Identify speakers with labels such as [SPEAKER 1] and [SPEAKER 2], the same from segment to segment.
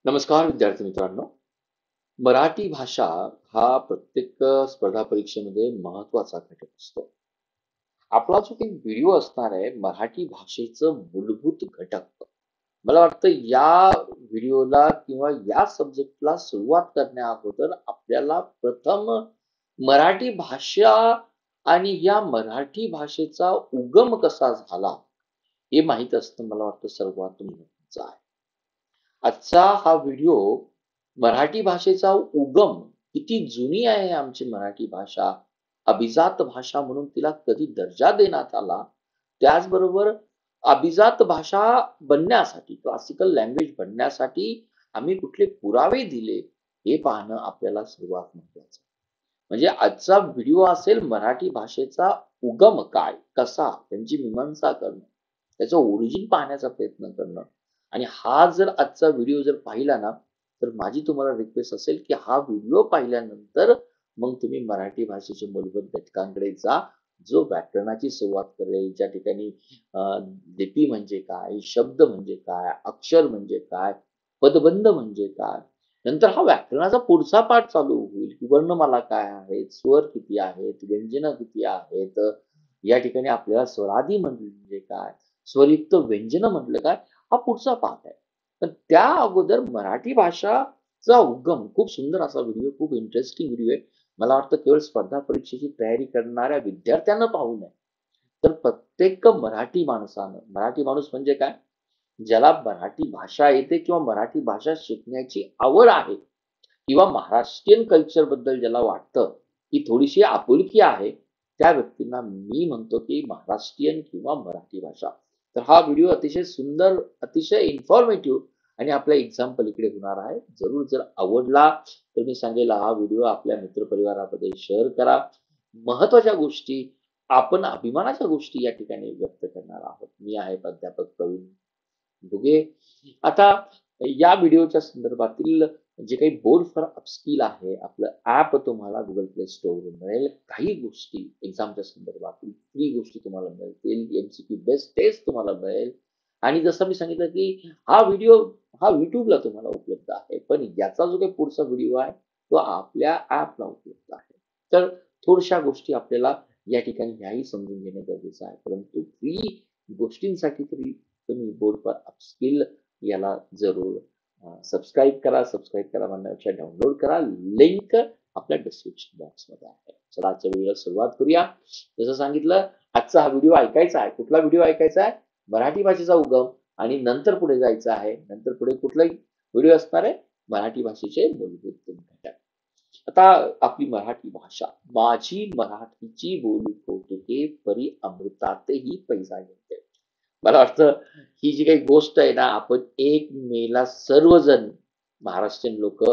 [SPEAKER 1] नमस्कार विद्यार्थी मित्रांनो. मराठी भाषा हा प्रत्येक स्पर्धा परीक्षेमध्ये महत्वाचा घटक असतो. आपला जो काही व्हिडिओ असणार आहे मराठी भाषेचं मूलभूत घटक. मला वाटतं या व्हिडिओला किंवा या सब्जेक्टला सुरुवात करण्या अगोदर आपल्याला प्रथम मराठी भाषा आणि या मराठी भाषेचा उगम कसा झाला हे माहित असणं मला वाटतं सर्वात महत्त्वाचं आहे. आजचा हा व्हिडिओ मराठी भाषेचा उगम किती जुनी आहे आमची मराठी भाषा, अभिजात भाषा म्हणून तिला कधी दर्जा देण्यात आला, त्याचबरोबर अभिजात भाषा बनण्यासाठी, क्लासिकल लँग्वेज बनण्यासाठी आम्ही कुठले पुरावे दिले, हे पाहणं आपल्याला सर्वात महत्वाचं. म्हणजे आजचा व्हिडिओ असेल मराठी भाषेचा उगम काय, कसा, त्यांची मीमांसा करणं, त्याचं ओरिजिन पाहण्याचा प्रयत्न करणं. आणि हा जर आजचा व्हिडिओ जर पाहिला ना, तर माझी तुम्हाला रिक्वेस्ट असेल की हा व्हिडिओ पाहिल्यानंतर मग तुम्ही मराठी भाषेच्या मूलभूत घटकांकडे जा, जो व्याकरणाची सुरुवात करेल, ज्या ठिकाणी लिपी म्हणजे काय, शब्द म्हणजे काय, अक्षर म्हणजे काय, पदबंध म्हणजे काय, नंतर हा व्याकरणाचा पुढचा पाठ चालू होईल की वर्णमाला काय आहेत, स्वर किती आहेत, व्यंजन किती आहेत, या ठिकाणी आपल्याला स्वरादी म्हणजे काय, स्वरयुक्त व्यंजन म्हटलं काय, हा पुढचा पाठ आहे. पण त्या अगोदर मराठी भाषाचा उगम खूप सुंदर असा व्हिडिओ, खूप इंटरेस्टिंग व्हिडिओ आहे. मला वाटतं केवळ स्पर्धा परीक्षेची तयारी करणाऱ्या विद्यार्थ्यांना पाहू नये, तर प्रत्येक मराठी माणूस म्हणजे काय, ज्याला मराठी भाषा येते किंवा मराठी भाषा शिकण्याची आवड आहे किंवा महाराष्ट्रीयन कल्चर बद्दल ज्याला वाटतं की थोडीशी आपुलकी आहे, त्या व्यक्तींना मी म्हणतो की महाराष्ट्रीयन किंवा मराठी भाषा. तर हा व्हिडिओ अतिशय सुंदर, अतिशय इन्फॉर्मेटिव्ह आणि आपल्या एक्झाम्पल इकडे होणार आहे. जरूर जर आवडला तर मी सांगेल हा व्हिडिओ आपल्या मित्रपरिवारामध्ये शेअर करा. महत्वाच्या गोष्टी, आपण अभिमानाच्या गोष्टी या ठिकाणी व्यक्त करणार आहोत. मी आहे प्राध्यापक प्रवीण घुगे. आता या व्हिडिओच्या संदर्भातील जे काही बोर्ड फॉर अपस्किल आहे, आपलं ऍप तुम्हाला गुगल प्ले स्टोअरवरून मिळेल. काही गोष्टी एक्झामच्या संदर्भातील फ्री गोष्टी तुम्हाला मिळतील, एमसीक्यू बेस्ट टेस्ट तुम्हाला मिळेल. आणि जसं मी सांगितलं की हा व्हिडिओ हा युट्यूबला तुम्हाला उपलब्ध आहे, पण याचा जो काही पुढचा व्हिडिओ आहे तो आपल्या ऍपला उपलब्ध आहे. तर थोड्याशा गोष्टी आपल्याला या ठिकाणी ह्याही समजून घेणं गरजेचं आहे, परंतु फ्री गोष्टींसाठी तरी तुम्ही बोर्ड फॉर अपस्किल याला जरूर सबस्क्राईब करा. सबस्क्राईब करा म्हणण्यापेक्षा डाउनलोड करा. लिंक आपल्या डिस्क्रिप्शन बॉक्समध्ये आहे. चला आजच्या व्हिडिओला सुरुवात करूया. जसं सांगितलं, आजचा हा व्हिडिओ ऐकायचा आहे. कुठला व्हिडिओ ऐकायचा आहे? मराठी भाषेचा उगम. आणि नंतर पुढे जायचं आहे. नंतर पुढे कुठलाही व्हिडिओ असणार आहे? मराठी भाषेचे मूलभूत घटक. आता आपली मराठी भाषा, माझी मराठीची बोली कौतुके परी अमृतातेही पैजा येते. मला वाटतं ही जी काही गोष्ट आहे ना, आपण 1 मेला सर्वजण महाराष्ट्रीयन लोक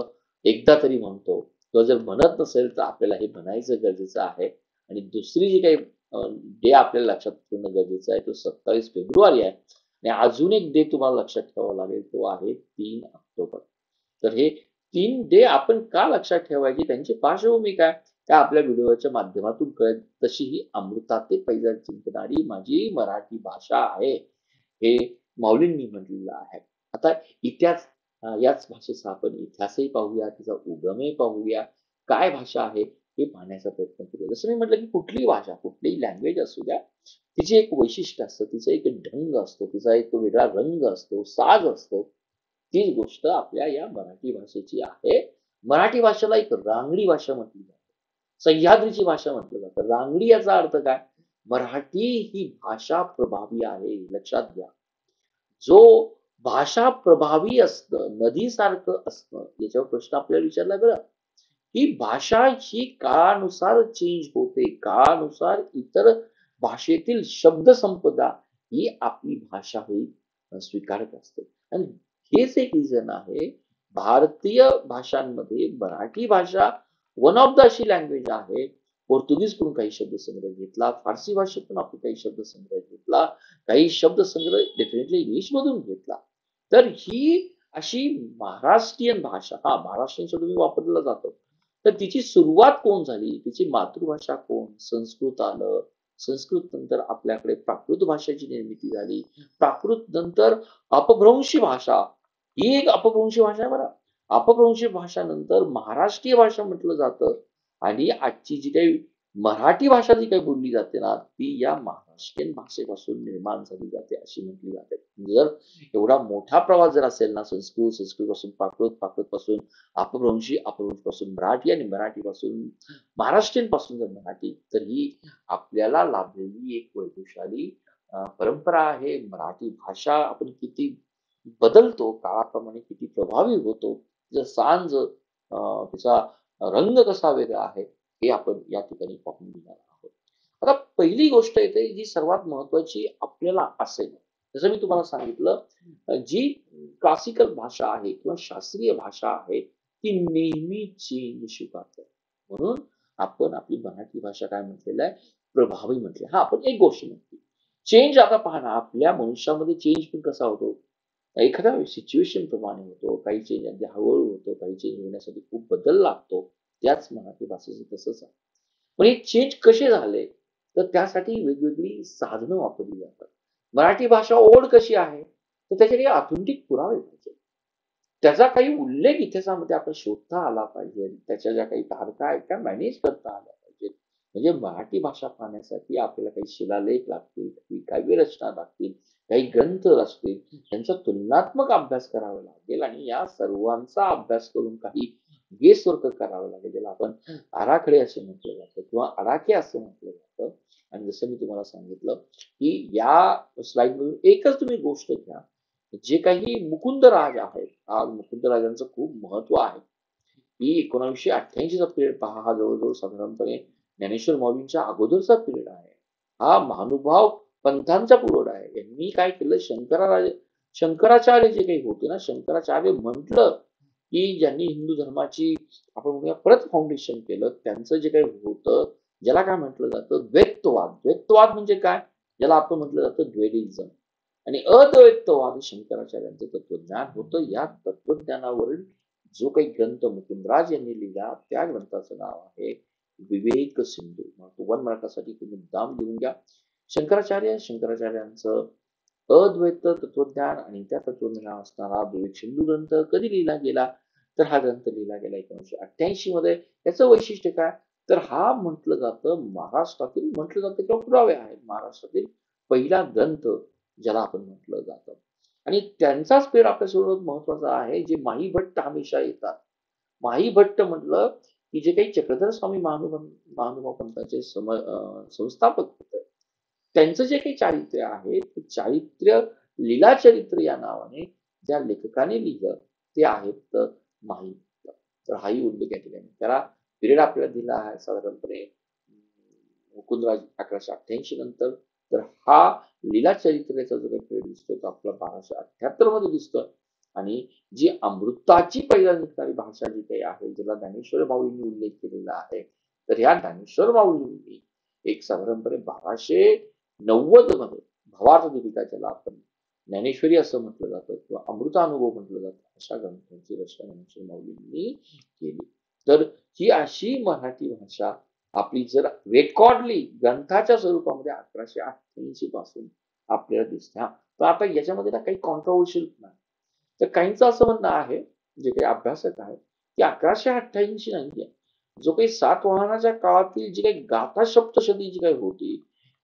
[SPEAKER 1] एकदा तरी म्हणतो, किंवा जर म्हणत नसेल तर आपल्याला हे म्हणायचं गरजेचं आहे. आणि दुसरी जी काही डे आपल्याला लक्षात ठेवणं गरजेचं आहे, तो 27 फेब्रुवारी आहे. आणि अजून एक डे तुम्हाला लक्षात ठेवावा लागेल, तो आहे 3 ऑक्टोबर. तर हे 3 डे आपण का लक्षात ठेवायची, त्यांची पार्श्वभूमी काय, त्या आपल्या व्हिडिओच्या माध्यमातून कळेल. तशी ही अमृताते पैजा जिंकणारी माझी मराठी भाषा आहे, हे माऊलींनी म्हटलेलं आहे. आता इतिहास, याच भाषेचा आपण इतिहासही पाहूया, तिचा उगमही पाहूया, काय भाषा आहे हे पाहण्याचा प्रयत्न करूया. जसं मी म्हटलं की कुठलीही भाषा, कुठलीही लँग्वेज असू द्या, तिचे एक वैशिष्ट्य असतं, तिचं एक ढंग असतो, तिचा एक वेगळा रंग असतो, साज असतो. तीच गोष्ट आपल्या या मराठी भाषेची आहे. मराठी भाषेला एक रांगडी भाषा म्हटली जाते, सह्याद्रीची भाषा म्हटलं जातं. रांगडी याचा अर्थ काय? मराठी ही भाषा प्रभावी आहे, लक्षात घ्या. जो भाषा प्रभावी असतं, नदीसारखं असतं, याच्यावर प्रश्न आपल्याला विचारला बरं. ही भाषा ही काळानुसार चेंज होते, काळानुसार इतर भाषेतील शब्दसंपदा ही आपली भाषा ही स्वीकारत असते. आणि हेच एक रिझन आहे, भारतीय भाषांमध्ये मराठी भाषा वन ऑफ द अशी लँग्वेज आहे. पोर्तुगीज कडून काही शब्दसंग्रह घेतला, फारसी भाषेतून आपण काही शब्दसंग्रह घेतला, काही शब्दसंग्रह डेफिनेटली इंग्लिश मधून घेतला. तर ही अशी महाराष्ट्रीयन भाषा, हा महाराष्ट्रीयन शब्द मी वापरला जातो, तर तिची सुरुवात कोण झाली, तिची मातृभाषा कोण, संस्कृत आलं, संस्कृत नंतर आपल्याकडे प्राकृत भाषेची निर्मिती झाली, प्राकृत नंतर अपभ्रंशी भाषा, ही एक अपभ्रंशी भाषा आहे बरं. अपभ्रंशी भाषानंतर महाराष्ट्रीय भाषा म्हटलं जातं आणि आजची जी काही मराठी भाषा जी काही बोलली जाते ना, ती या महाराष्ट्रीयन भाषेपासून निर्माण झाली जाते अशी म्हटली जाते. जर एवढा मोठा प्रवास जर असेल ना, संस्कृतपासून प्राकृत, प्राकृतपासून अपभ्रंशी, अपभ्रंशीपासून मराठी आणि मराठीपासून महाराष्ट्रीयन पासून जर मराठी, तर ही आपल्याला लाभलेली एक वैभवशाली परंपरा आहे. मराठी भाषा आपण किती बदलतो, काळाप्रमाणे किती प्रभावी होतो, त्याचा सांज त्याचा रंग कसा वेगळा आहे, हे आपण या ठिकाणी पाहून घेणार आहोत. आता पहिली गोष्ट येते जी सर्वात महत्वाची आपल्याला असेल, जसं मी तुम्हाला सांगितलं, जी क्लासिकल भाषा आहे किंवा शास्त्रीय भाषा आहे, ती नेहमी चेंज स्वीकारते. म्हणून आपण आपली मराठी भाषा काय म्हटलेलं आहे, प्रभावी म्हटले. हा, आपण एक गोष्ट म्हटली, चेंज. आता पहा ना, आपल्या मनुष्यामध्ये चेंज पण कसा होतो, एखाद्या सिच्युएशन प्रमाणे होतो. काही चेंज अगदी हळूहळू होतो, काही चेंज होण्यासाठी खूप बदल लागतो. त्याच मराठी भाषेचं तसंच आहे. पण हे चेंज कसे झाले, तर त्यासाठी वेगवेगळी साधनं वापरली जातात. मराठी भाषा ओढ कशी आहे, तर त्याचे काही ऑथेंटिक पुरावे पाहिजे. त्याचा काही उल्लेख इतिहासामध्ये आपण शोधता आला पाहिजे. त्याच्या ज्या काही तारखा आहेत त्या मॅनेज करता आल्या पाहिजेत. म्हणजे मराठी भाषा पाहण्यासाठी आपल्याला काही शिलालेख लागतील, काही काव्यरचना लागतील, काही ग्रंथ असतील, त्यांचा तुलनात्मक अभ्यास करावा लागेल आणि या सर्वांचा अभ्यास करून काही गेसवर्क करावा लागेल, ज्याला आपण आराखडे असे म्हटलं जातं किंवा आडाखे असं म्हटलं जातं. आणि जसं मी तुम्हाला सांगितलं की या स्लाइड मधून एकच तुम्ही गोष्ट घ्या, जे काही मुकुंदराज आहेत, आज मुकुंदराजांचं खूप महत्व आहे. ही 1988चा पिरियड पहा, हा जवळजवळ साधारणपणे ज्ञानेश्वर माऊलींच्या अगोदरचा पिरियड आहे. हा महानुभाव पंथांचा पिरियड आहे. यांनी काय केलं, शंकराचार्य जे काही होते ना, शंकराचार्य म्हटलं की ज्यांनी हिंदू धर्माची आपण म्हणूया परत फाउंडेशन केलं, त्यांचं जे काही होतं, ज्याला काय म्हटलं जातं, द्वैतवाद. द्वैतवाद म्हणजे काय, ज्याला आपण म्हटलं जातं द्वैडिझम. आणि अद्वैतवाद शंकराचार्यांचं तत्वज्ञान होतं. या तत्वज्ञानावरील जो काही ग्रंथ मुकुंदराज यांनी लिहिला, त्या ग्रंथाचं नाव आहे विवेक सिंधू. मग तो वन मार्कासाठी तुम्ही मुद्दाम लिहून घ्या. शंकराचार्यांचं अद्वैत तत्वज्ञान आणि त्या तत्वज्ञान असणारा विवेक सिंधू ग्रंथ कधी लिहिला गेला, तर हा ग्रंथ लिहिला गेला 1988 मध्ये. याचं वैशिष्ट्य काय, तर हा म्हटलं जातं महाराष्ट्रातील, म्हटलं जातं किंवा पुरावे आहेत, महाराष्ट्रातील पहिला ग्रंथ ज्याला आपण म्हटलं जातं. आणि त्यांचाच पेर आपल्यासोबत महत्वाचा आहे, जे माही भट्ट हमेशा येतात. माही भट्ट म्हटलं की जे काही चक्रधर स्वामी महानुभाव पंथाचे संस्थापक होते, त्यांचं जे काही चारित्र्य आहे, ते चारित्र्य लीला चरित्र या नावाने ज्या लेखकाने लिहिलं, ते आहेत माही. तर हाही उल्लेख या ठिकाणी त्याला पिरियड आपल्याला दिला आहे साधारणपणे मुकुंदराज 1188 नंतर. तर हा लीला चरित्रेचा जो काही पिरियड दिसतोय तो आपला 1278 मध्ये दिसतोय. आणि जी अमृताची पहिला निघणारी भाषा जी काही आहे, ज्याला ज्ञानेश्वर माऊलींनी उल्लेख केलेला आहे, तर ह्या ज्ञानेश्वर माऊलींनी एक साधारणपणे 1290 मध्ये भावार्थ दीपिका, ज्याला आपण ज्ञानेश्वरी असं म्हटलं जातं किंवा अमृतानुभव म्हटलं जातं, अशा ग्रंथांची रचना ज्ञानेश्वर माऊलींनी केली. तर ही अशी मराठी भाषा आपली जर रेकॉर्डली ग्रंथाच्या स्वरूपामध्ये 1188 पासून आपल्याला दिसते. हा, तर आता याच्यामध्ये ना काही कॉन्ट्रोवर्शियल नाही. तर काहींचं असं म्हणणं आहे, जे काही अभ्यासक आहेत, की 1188 नाहीये. जो काही सातवाहनाच्या काळातील जी काही गाथा सप्तशती जी काही होती,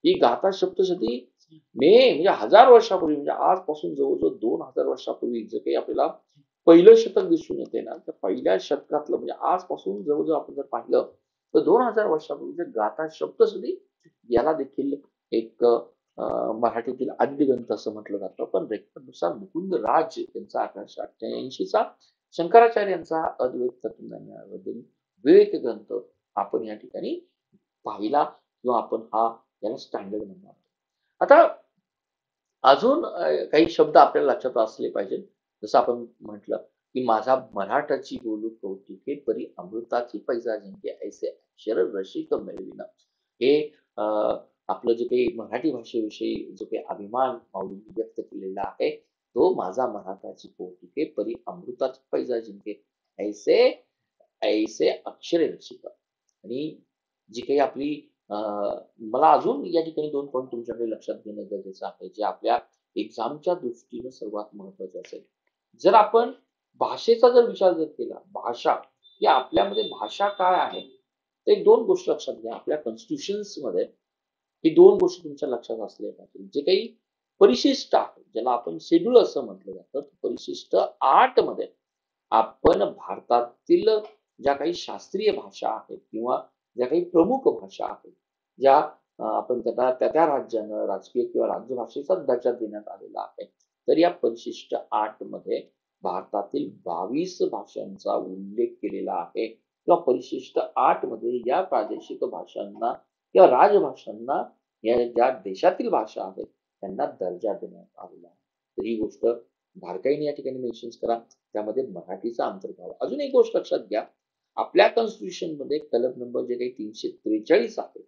[SPEAKER 1] ही गाथा सप्तशती म्हणजे 1000 वर्षापूर्वी, म्हणजे आजपासून जवळजवळ 2000 वर्षापूर्वी जे काही आपल्याला पहिलं शतक दिसून येते ना, त्या पहिल्या शतकातलं, म्हणजे आजपासून जवळजवळ आपण जर पाहिलं तर 2000 वर्षापूर्वीचे गाथा सप्तशती याला देखील एक मराठीतील आद्य ग्रंथ असं म्हटलं जातं. पण रेकॉर्डनुसार मुकुंद राज यांचा 1188चा शंकराचार्यांचा अद्वैत तत्वज्ञानाबद्दल विवेक ग्रंथ आपण या ठिकाणी पाहिला किंवा आपण हा याला स्टँडर्ड म्हणणार. आता अजून काही शब्द आपल्याला लक्षात असले पाहिजे. जसं आपण म्हटलं की माझा मराठाची बोलू कौतुके परी अमृताची पैजा जिंके ऐसे अक्षर रसिक मेळविन. हे आपलं जे काही मराठी भाषेविषयी जो काही अभिमान माऊलींनी व्यक्त केलेला आहे, तो माझा मराठाची कौतुके परी अमृताची पैजा जिंके ऐसे ऐसे अक्षरे रसिक. आणि जी काही आपली मला अजून या ठिकाणी 2 पॉइंट तुमच्याकडे लक्षात घेणं गरजेचं आहे, जे आपल्या एक्झामच्या दृष्टीनं सर्वात महत्वाचे असेल. जर आपण भाषेचा जर विचार जर केला, भाषा की आपल्यामध्ये भाषा काय आहे, तर एक दोन गोष्टी लक्षात घ्या. आपल्या कॉन्स्टिट्यूशन्स मध्ये ही दोन गोष्टी तुमच्या लक्षात असल्या पाहिजे. जे काही परिशिष्ट आहे, ज्याला आपण शेड्यूल असं म्हटलं जातं, परिशिष्ट 8 मध्ये आपण भारतातील ज्या काही शास्त्रीय भाषा आहेत किंवा ज्या काही प्रमुख भाषा आहेत, ज्या आपण त्यांना त्या त्या राज्यानं राजकीय किंवा राजभाषेचा दर्जा देण्यात आलेला आहे. तर या परिशिष्ट 8 मध्ये भारतातील 22 भाषांचा उल्लेख केलेला आहे किंवा परिशिष्ट 8 मध्ये या प्रादेशिक भाषांना किंवा राजभाषांना या ज्या देशातील भाषा आहेत त्यांना दर्जा देण्यात आलेला आहे. तर ही गोष्ट बारकाईने या ठिकाणी मेन्शन करा. त्यामध्ये मराठीचा अंतर्भाव. अजून एक गोष्ट लक्षात घ्या, आपल्या कॉन्स्टिट्यूशन मध्ये कलम नंबर जे काही 343 आहे,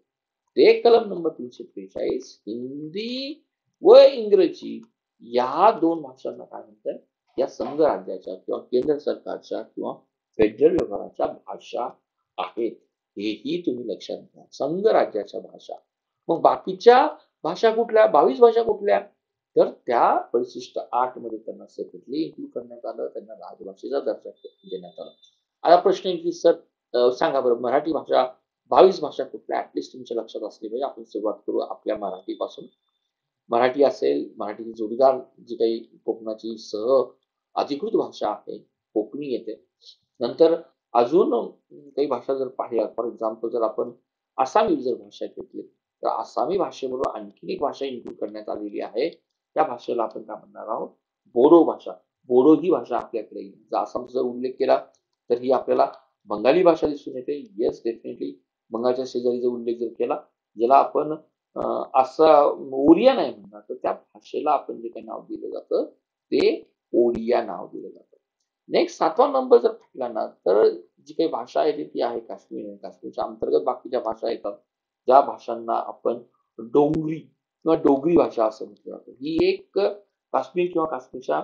[SPEAKER 1] ते कलम नंबर 343 हिंदी व इंग्रजी या दोन भाषांना काय म्हणतात, या संघ राज्याच्या किंवा केंद्र सरकारच्या किंवा फेडरल व्यवहाराच्या भाषा आहेत. हेही तुम्ही लक्षात घ्या. संघ राज्याच्या भाषा. मग बाकीच्या भाषा कुठल्या, 22 भाषा कुठल्या, तर त्या परिशिष्ट 8 मध्ये त्यांना सेपरेटली इन्क्लूड करण्यात आलं, त्यांना राजभाषेचा दर्जा देण्यात आला. आता प्रश्न येईल की सर सांगा बरं, मराठी भाषा 22 भाषा कुठल्या ऍटलिस्ट तुमच्या लक्षात असली पाहिजे. आपण सुरुवात करू आपल्या मराठीपासून. मराठी असेल, मराठीची जोडीदार जी काही कोकणाची सह अधिकृत भाषा आहे, कोकणी येते. नंतर अजून काही भाषा जर पाहिल्या, फॉर एक्झाम्पल जर आपण आसामी जर भाषा घेतली, तर आसामी भाषेबरोबर आणखीन एक भाषा इन्क्लूड करण्यात आलेली आहे. त्या भाषेला आपण काय म्हणणार आहोत, बोडो भाषा. बोडो ही भाषा आपल्याकडे येईल. जर आसामचा जर उल्लेख केला तर ही आपल्याला बंगाली भाषा दिसून येते. Yes, definitely. बंगालच्या शेजारी जर उल्लेख जर केला, ज्याला आपण असं ओरिया नाही म्हणणार, तर त्या भाषेला आपण जे काही नाव दिलं जातं ते ओडिया नाव दिलं जातं. नेक्स्ट 7वा नंबर जर म्हटला ना, तर जी काही भाषा आहे ती आहे काश्मीर. काश्मीरच्या अंतर्गत बाकीच्या भाषा येतात, ज्या भाषांना आपण डोंगरी किंवा डोगरी भाषा असं म्हटलं जातं. ही एक काश्मीर किंवा काश्मीरच्या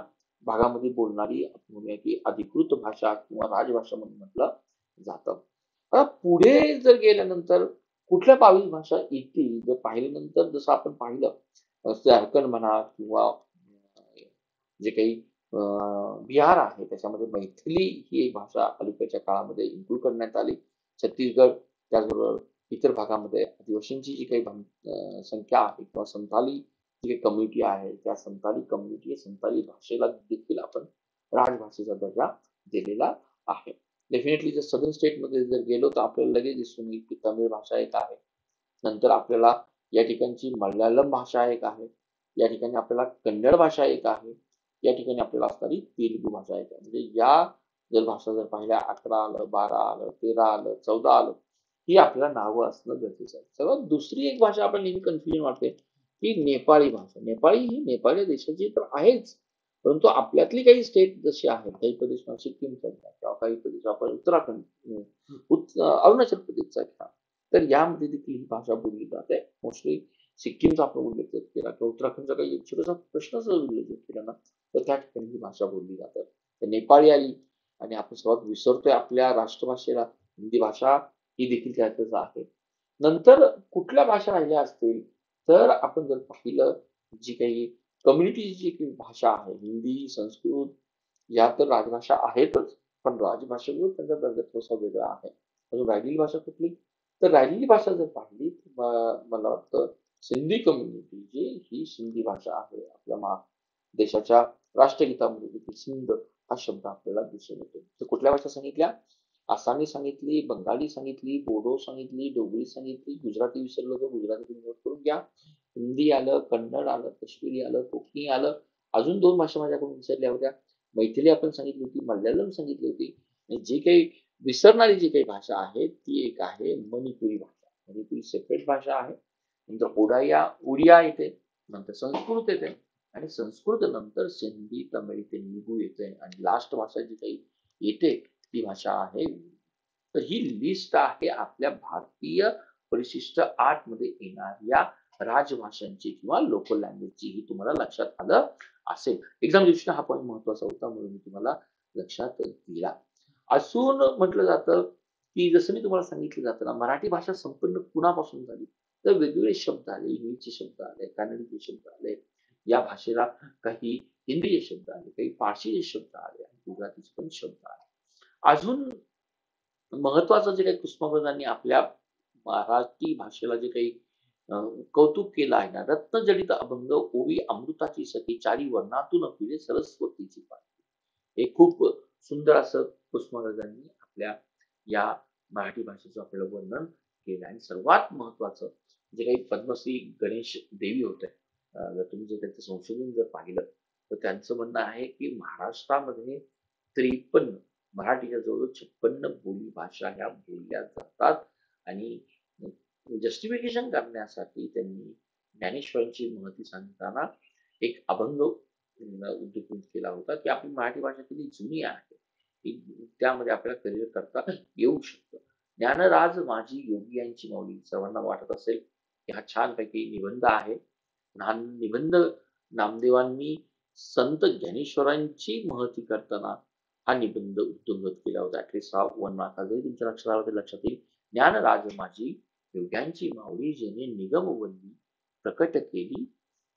[SPEAKER 1] भागामध्ये बोलणारी आपण म्हणूया की अधिकृत भाषा किंवा राजभाषा म्हणून म्हटलं जातं. आता पुढे जर गेल्यानंतर कुठल्या 22 भाषा येतील जर पाहिल्यानंतर, जसं आपण पाहिलं झारखंड म्हणा किंवा जे काही बिहार आहे त्याच्यामध्ये मैथिली ही एक भाषा अलीकडच्या काळामध्ये इन्क्लूड करण्यात आली. छत्तीसगड, त्याचबरोबर इतर भागामध्ये आदिवासींची जी काही संख्या आहे किंवा संथाली जी काही कम्युनिटी आहे, त्या संथाली कम्युनिटी, संथाली भाषेला देखील आपण राजभाषेचा दर्जा दिलेला आहे. डेफिनेटली जर सदर्न स्टेटमध्ये जर गेलो तर आपल्याला लगेच दिसून येईल की तमिळ भाषा एक आहे. नंतर आपल्याला या ठिकाणची मल्याळम भाषा एक आहे. या ठिकाणी आपल्याला कन्नड भाषा एक आहे. या ठिकाणी आपल्याला असणारी तेलुगू भाषा एक आहे. म्हणजे या जर भाषा जर पाहिल्या, 11 आलं, 12 आलं, 13 आलं, 14 आलं, ही आपल्याला नावं असणं गरजेचं आहे. सर्वात दुसरी एक भाषा आपण नेहमी कन्फ्युजन वाटते की नेपाळी भाषा. नेपाळी ही नेपाळच्या देशाची तर आहेच, परंतु आपल्यातली काही स्टेट जशी आहेत, काही प्रदेश सिक्कीम किंवा काही प्रदेश आपण उत्तराखंड, अरुणाचल प्रदेशचा घ्या, तर यामध्ये देखील ही भाषा बोलली जाते. मोस्टली सिक्कीमचा आपण उल्लेख जर केला किंवा उत्तराखंडचा काही एक छोटासा प्रश्न जर उल्लेख जर केला ना, तर त्या ठिकाणी ही भाषा बोलली जाते. तर नेपाळी आली आणि आपण सर्वात विसरतोय आपल्या राष्ट्रभाषेला, हिंदी भाषा ही देखील त्यातच आहे. नंतर कुठल्या भाषा राहिल्या असतील तर आपण जर पाहिलं, जी काही कम्युनिटीची जी काही भाषा आहे, हिंदी, संस्कृत, या तर राजभाषा आहेतच, पण राजभाषेवर त्यांचा दर्जा थोडासा वेगळा आहे. अजून राहिलेली भाषा कुठली, तर राहिलेली भाषा जर पाहिली मला वाटतं सिंधी कम्युनिटी जी ही सिंधी भाषा आहे. आपल्या देशाच्या राष्ट्रगीतामध्ये देखील सिंध हा शब्द आपल्याला दिसून येतो. तर कुठल्या भाषा सांगितल्या, आसामी सांगितली, बंगाली सांगितली, बोडो सांगितली, डोगरी सांगितली, गुजराती विसरलो तर गुजराती नोट करून घ्या, हिंदी आलं, कन्नड आलं, काश्मीरी आलं, कोकणी आलं. अजून दोन भाषा माझ्याकडून विसरल्या होत्या. मैथिली आपण सांगितली होती, मल्याळम सांगितली होती, आणि जी काही विसरणारी जी काही भाषा आहे ती एक आहे मणिपुरी भाषा. मणिपुरी सेपरेट भाषा आहे. नंतर ओडिया येते, नंतर संस्कृत येते, आणि संस्कृत नंतर सिंधी, तमिळ, तेलुगू येते, आणि लास्ट भाषा जी काही येते ती भाषा आहे. तर ही लिस्ट आहे आपल्या भारतीय परिशिष्ट 8 मध्ये येणाऱ्या राजभाषांची किंवा लोकल लँग्वेजची. ही तुम्हाला लक्षात आलं असेल. एक्झाम दृष्टीने हा पॉईंट महत्वाचा होता म्हणून मी तुम्हाला लक्षात दिला. असून म्हटलं जातं की जसं मी तुम्हाला सांगितलं जातं ना, मराठी भाषा संपन्न कुणापासून झाली, तर वेगवेगळे शब्द आले, इंग्लिशचे शब्द आले, कन्नडचे शब्द आले. या भाषेला काही हिंदीचे शब्द आले, काही फारसीचे शब्द आले आणि गुजरातीचे पण शब्द आले. अजून महत्वाचं जे काही कुसुमाग्रजांनी आपल्या मराठी भाषेला जे काही कौतुक केलं आहे ना, रत्नजडित अभंग ओवी अमृताची सखी चारी वर्णातून फिरे सरस्वतीची पालखी. हे खूप सुंदर असं कुसुमाग्रजांनी आपल्या या मराठी भाषेचं आपल्याला वर्णन केलं आणि सर्वात महत्वाचं जे काही पद्मश्री गणेश देवी होते, जर तुम्ही जे त्यांचं संशोधन जर पाहिलं तर त्यांचं म्हणणं आहे की महाराष्ट्रामध्ये 53 मराठीच्या जवळ 56 बोली भाषा ह्या बोलल्या जातात आणि जस्टिफिकेशन करण्यासाठी त्यांनी ज्ञानेश्वरांची महती सांगताना एक अभंग उद्देशित केला होता की आपली मराठी भाषा किती जुनी आहे की त्यामध्ये आपल्याला करिअर करता येऊ शकतं. ज्ञानराज माझी योगी यांची माऊली सर्वांना वाटत असेल की हा छानपैकी निबंध आहे. हा निबंध नामदेवांनी संत ज्ञानेश्वरांची महती करताना हा निबंध उत्तुंगत केला होता. ऍटलीस्ट हा वन मार्क जरी तुमच्या लक्षात आला तर लक्षात येईल. ज्ञानराज माझी योग्यांची माऊली जेणे निगमवल्ली प्रकट केली.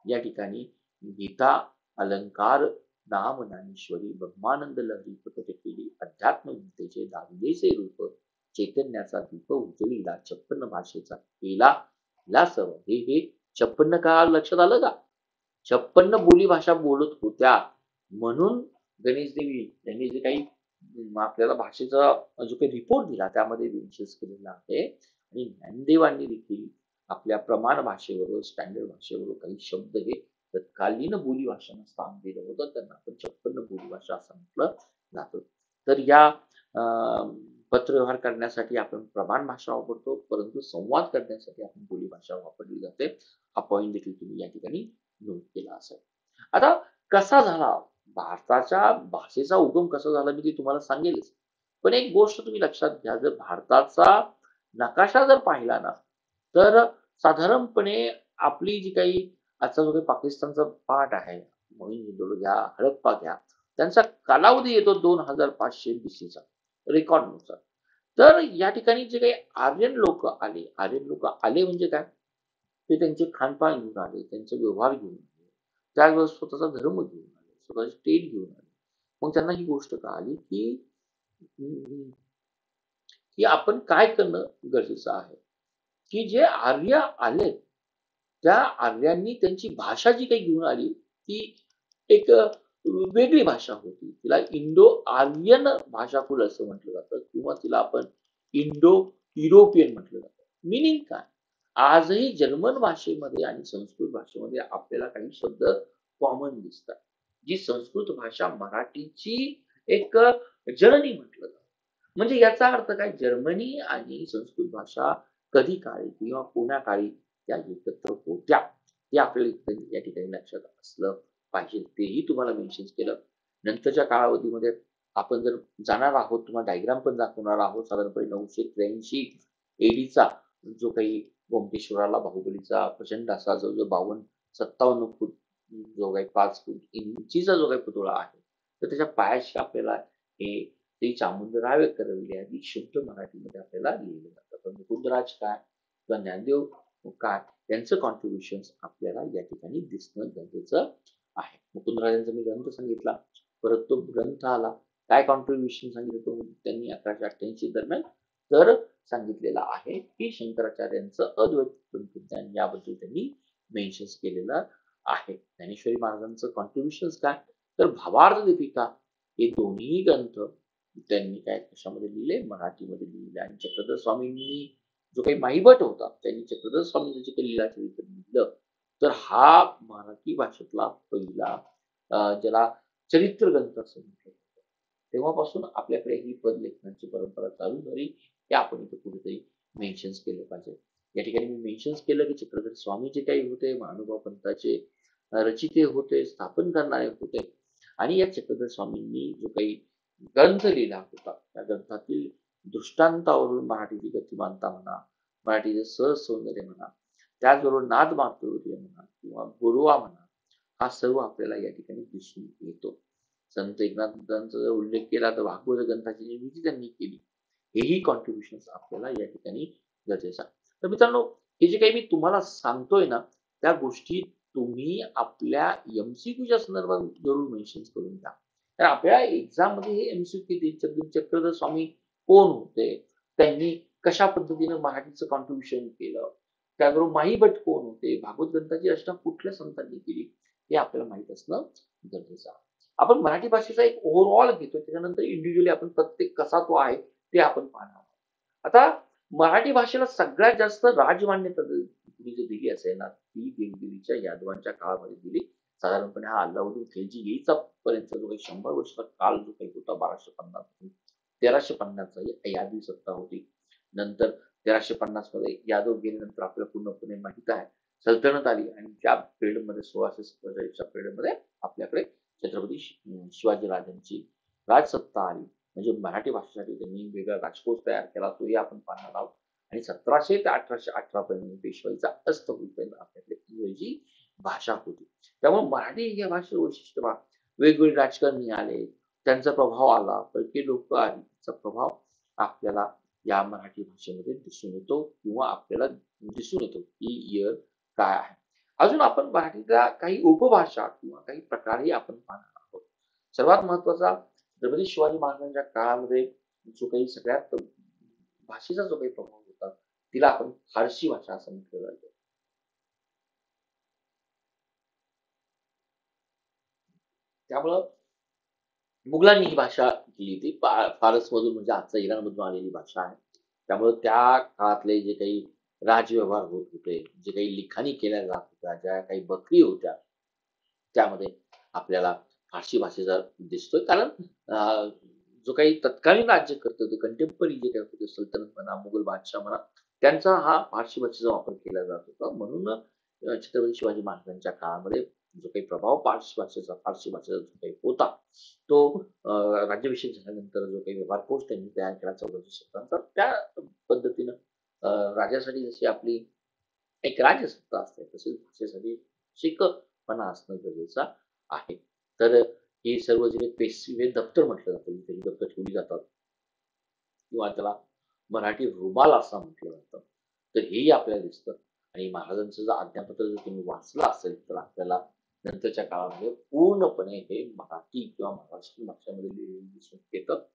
[SPEAKER 1] या ठिकाणी गीता अलंकार नाम ज्ञानेश्वरी ब्रह्मानंद लहरी प्रकट केली. अध्यात्म विद्येचे दाविदेचे रूप चैतन्याचा दीप उजळीला 56 भाषेचा केला ला सर्व. हे 56 का लक्षात आलं का? 56 बोली भाषा बोलत होत्या म्हणून गणेश देवी यांनी जे काही आपल्याला भाषेचा जो काही रिपोर्ट दिला त्यामध्ये मेन्शन केलेला आहे आणि ज्ञानदेवांनी देखील आपल्या प्रमाण भाषेबरोबर स्टँडर्ड भाषेबरोबर काही शब्द हे तत्कालीन बोली भाषांना स्थान दिलं होतं. त्यांना आपण 56 बोली भाषा असं म्हटलं जातं. तर या पत्रव्यवहार करण्यासाठी आपण प्रमाण भाषा वापरतो, परंतु संवाद करण्यासाठी आपण बोली भाषा वापरली जाते. हा पॉईंट देखील तुम्ही या ठिकाणी नोट केला असेल. आता कसा झाला भारताच्या भाषेचा उगम कसा झाला मी ते तुम्हाला सांगेलच. पण एक गोष्ट तुम्ही लक्षात घ्या, जर भारताचा नकाशा जर पाहिला ना तर साधारणपणे आपली जी काही आजचा जो काही पाकिस्तानचा पार्ट आहे, मोहिंजोदडो घ्या, हडप्पा घ्या, त्यांचा कालावधी येतो 2500 बीसीचा रेकॉर्डनुसार. तर या ठिकाणी जे काही आर्यन लोक आले म्हणजे काय, ते त्यांचे खानपान घेऊन आले, त्यांचे व्यवहार घेऊन आले, त्याचबरोबर स्वतःचा धर्म घेऊन आले, स्वतःचे स्टेट घेऊन आले. मग त्यांना ही गोष्ट कळाली की आपण काय करणं गरजेचं आहे, की जे आर्य आले त्या आर्यांनी त्यांची भाषा जी काही घेऊन आली ती एक वेगळी भाषा होती. तिला इंडो आर्यन भाषाकुल असं म्हटलं जातं किंवा तिला आपण इंडो युरोपियन म्हटलं जातं. मिनिंग काय, आजही जर्मन भाषेमध्ये आणि संस्कृत भाषेमध्ये आपल्याला काही शब्द कॉमन दिसतात. जी संस्कृत भाषा मराठीची एक जननी म्हटलं जातं. म्हणजे याचा अर्थ काय, जर्मनी आणि संस्कृत भाषा कधी काळी किंवा कोण्या काळी त्या एकत्र होत्या हे आपल्याला या ठिकाणी लक्षात असलं पाहिजे. तेही तुम्हाला मेन्शन केलं. नंतरच्या कालावधीमध्ये आपण जर जाणार आहोत, तुम्हाला डायग्राम पण दाखवणार आहोत. साधारणपणे 983 एडीचा जो काही गोमटेश्वराला बाहुबलीचा प्रचंड असा जवळजवळ 52-57 फूट जो काही 5 फूट इंचीचा जो काही पुतळा आहे, तर त्याच्या पायाशी आपल्याला हे ते चामुंडराव करविले आधी शुद्ध मराठीमध्ये आपल्याला लिहिलं जातं. पण मुकुंदराज काय किंवा ज्ञानदेव काय त्यांचं कॉन्ट्रीब्युशन आपल्याला या ठिकाणी दिसणं गरजेचं आहे. मुकुंदराजांचा मी ग्रंथ सांगितला, परत तो ग्रंथ आला, काय कॉन्ट्रीब्युशन सांगितलं तो त्यांनी 1188 दरम्यान तर सांगितलेला आहे की शंकराचार्यांचं अद्वैत तत्वज्ञान याबद्दल त्यांनी मेन्शन केलेलं आहे. ज्ञानेश्वरी महाराजांचं कॉन्ट्रीब्युशन काय, तर भावार्थ दीपिका हे दोन्ही ग्रंथ त्यांनी काय कशामध्ये लिहिले, मराठीमध्ये लिहिले. आणि चक्रधर स्वामींनी जो काही माईभट होता त्यांनी चक्रधर स्वामींचं जे काही लीलाचरित्र लिहिलं, तर हा मराठी भाषेतला पहिला ज्याला चरित्र ग्रंथ असं म्हटलं जातं. तेव्हापासून आपल्याकडे ही पद लेखनाची परंपरा चालू झाली. हे आपण इथे कुठेतरी मेन्शन केलं पाहिजे. या ठिकाणी मी मेन्शन केलं की चक्रधर स्वामी जे काही होते महानुभाव पंथाचे रचिते होते, स्थापन करणारे होते. आणि या चक्रधर स्वामींनी जो काही ग्रंथ लिहिला होता त्या ग्रंथातील दृष्टांतावरून मराठीची गतिमानता म्हणा, मराठीचे सहज सौंदर्य म्हणा, त्याचबरोबर नाद माधुर्य म्हणा किंवा गोडवा म्हणा, हा सर्व आपल्याला या ठिकाणी दिसून येतो. संत एकनाथांचा जर उल्लेख केला तर भागवत ग्रंथाची निर्मिती त्यांनी केली. हेही कॉन्ट्रीब्युशन आपल्याला या ठिकाणी गरजेचं आहे. तर मित्रांनो, हे जे काही मी तुम्हाला सांगतोय ना त्या गोष्टी तुम्ही आपल्या एमसीक्यूच्या संदर्भात जरूर मेन्शन करून द्या. तर आपल्या एक्झाम मध्ये हे एमसीक्यू चक्रधर स्वामी कोण होते, त्यांनी कशा पद्धतीने मराठीचं कॉन्ट्रीब्युशन केलं, त्याचबरोबर माई भट कोण होते, भागवत ग्रंथाची रचना कुठल्या संतांनी केली, हे आपल्याला माहित असणं गरजेचं आहे. आपण मराठी भाषेचा एक ओव्हरऑल घेतो, त्याच्यानंतर इंडिव्हिज्युअली आपण प्रत्येक कसा तो आहे ते आपण पाहणार. आता मराठी भाषेला सगळ्यात जास्त राजमान्यता तुम्ही जर दिली असेल ना, ती देवगिरीच्या यादवांच्या काळामध्ये दिली. साधारणपणे हा अल्लाउद्दीन खिलजी यायचा पर्यंत जो काही 100 वर्षाचा काळ जो काही होता, 1250 1350 यादवी सत्ता होती. नंतर 1350 मध्ये यादव गेल्यानंतर आपल्याला पूर्णपणे माहित आहे सल्तनत आली, आणि त्या पिरियड मध्ये 1647 पिरियड मध्ये आपल्याकडे छत्रपती शिवाजी राजांची राजसत्ता आली. म्हणजे मराठी भाषेसाठी त्यांनी वेगळा राजकोष तयार केला, तोही आपण पाहणार आहोत. आणि 1700 ते 1818 पर्यंत पेशवाईचा अस्त होईपर्यंत आपल्याकडे इंग्रजी भाषा होती. त्यामुळे मराठी या भाषेचं वैशिष्ट्य पहा, वेगवेगळे राजकारणी आले, त्यांचा प्रभाव आला, परकीय लोक आली, त्याचा प्रभाव आपल्याला या मराठी भाषेमध्ये दिसून येतो, किंवा आपल्याला दिसून येतो की इयर काय आहे. अजून आपण मराठीच्या काही उपभाषा किंवा काही प्रकारही आपण पाहणार आहोत. सर्वात महत्वाचा, छत्रपती शिवाजी महाराजांच्या काळामध्ये जो काही सगळ्यात भाषेचा जो काही प्रभाव होता, तिला आपण फारसी भाषा असं म्हटलं जातं. त्यामुळं मुघलांनी ही भाषा केली होती. फारस मधून, म्हणजे आजचा इराण मधून आलेली भाषा आहे. त्यामुळे त्या काळातले जे काही राजव्यवहार होत होते, जे काही लिखाणी केल्या जात होत्या, ज्या काही बखरी होत्या, त्यामध्ये आपल्याला फारसी भाषेचा दिसतोय. कारण जो काही तत्कालीन राज्य करत होते, कंटेम्पररी जे काही होते, सल्तनत म्हणा, मुघल बादशाह म्हणा, त्यांचा हा फारसी भाषेचा वापर केला जात होता. म्हणून छत्रपती शिवाजी महाराजांच्या काळामध्ये जो काही प्रभाव फारसी भाषेचा जो काही होता, तो राज्याभिषेक झाल्यानंतर जो काही व्यवहार कोश त्यांनी तयार केला 1400 शतकांचा, त्या पद्धतीनं राजासाठी जशी आपली एक राजसत्ता असते, तसेच भाषेसाठी शिकपणा असणं गरजेचं आहे. तर हे सर्व जे पेशवे दप्तर म्हटलं जातं, जिथे ही दप्तर ठेवली जातात, किंवा त्याला मराठी रुमाल असं म्हटलं जातं, तर हेही आपल्याला दिसतं. आणि महाराजांचं जर आज्ञापत्र जर तुम्ही वाचलं असेल, तर आपल्याला नंतरच्या काळामध्ये पूर्णपणे हे मराठी किंवा महाराष्ट्रीयन भाषेमध्ये लिहिलेलं दिसून येतं.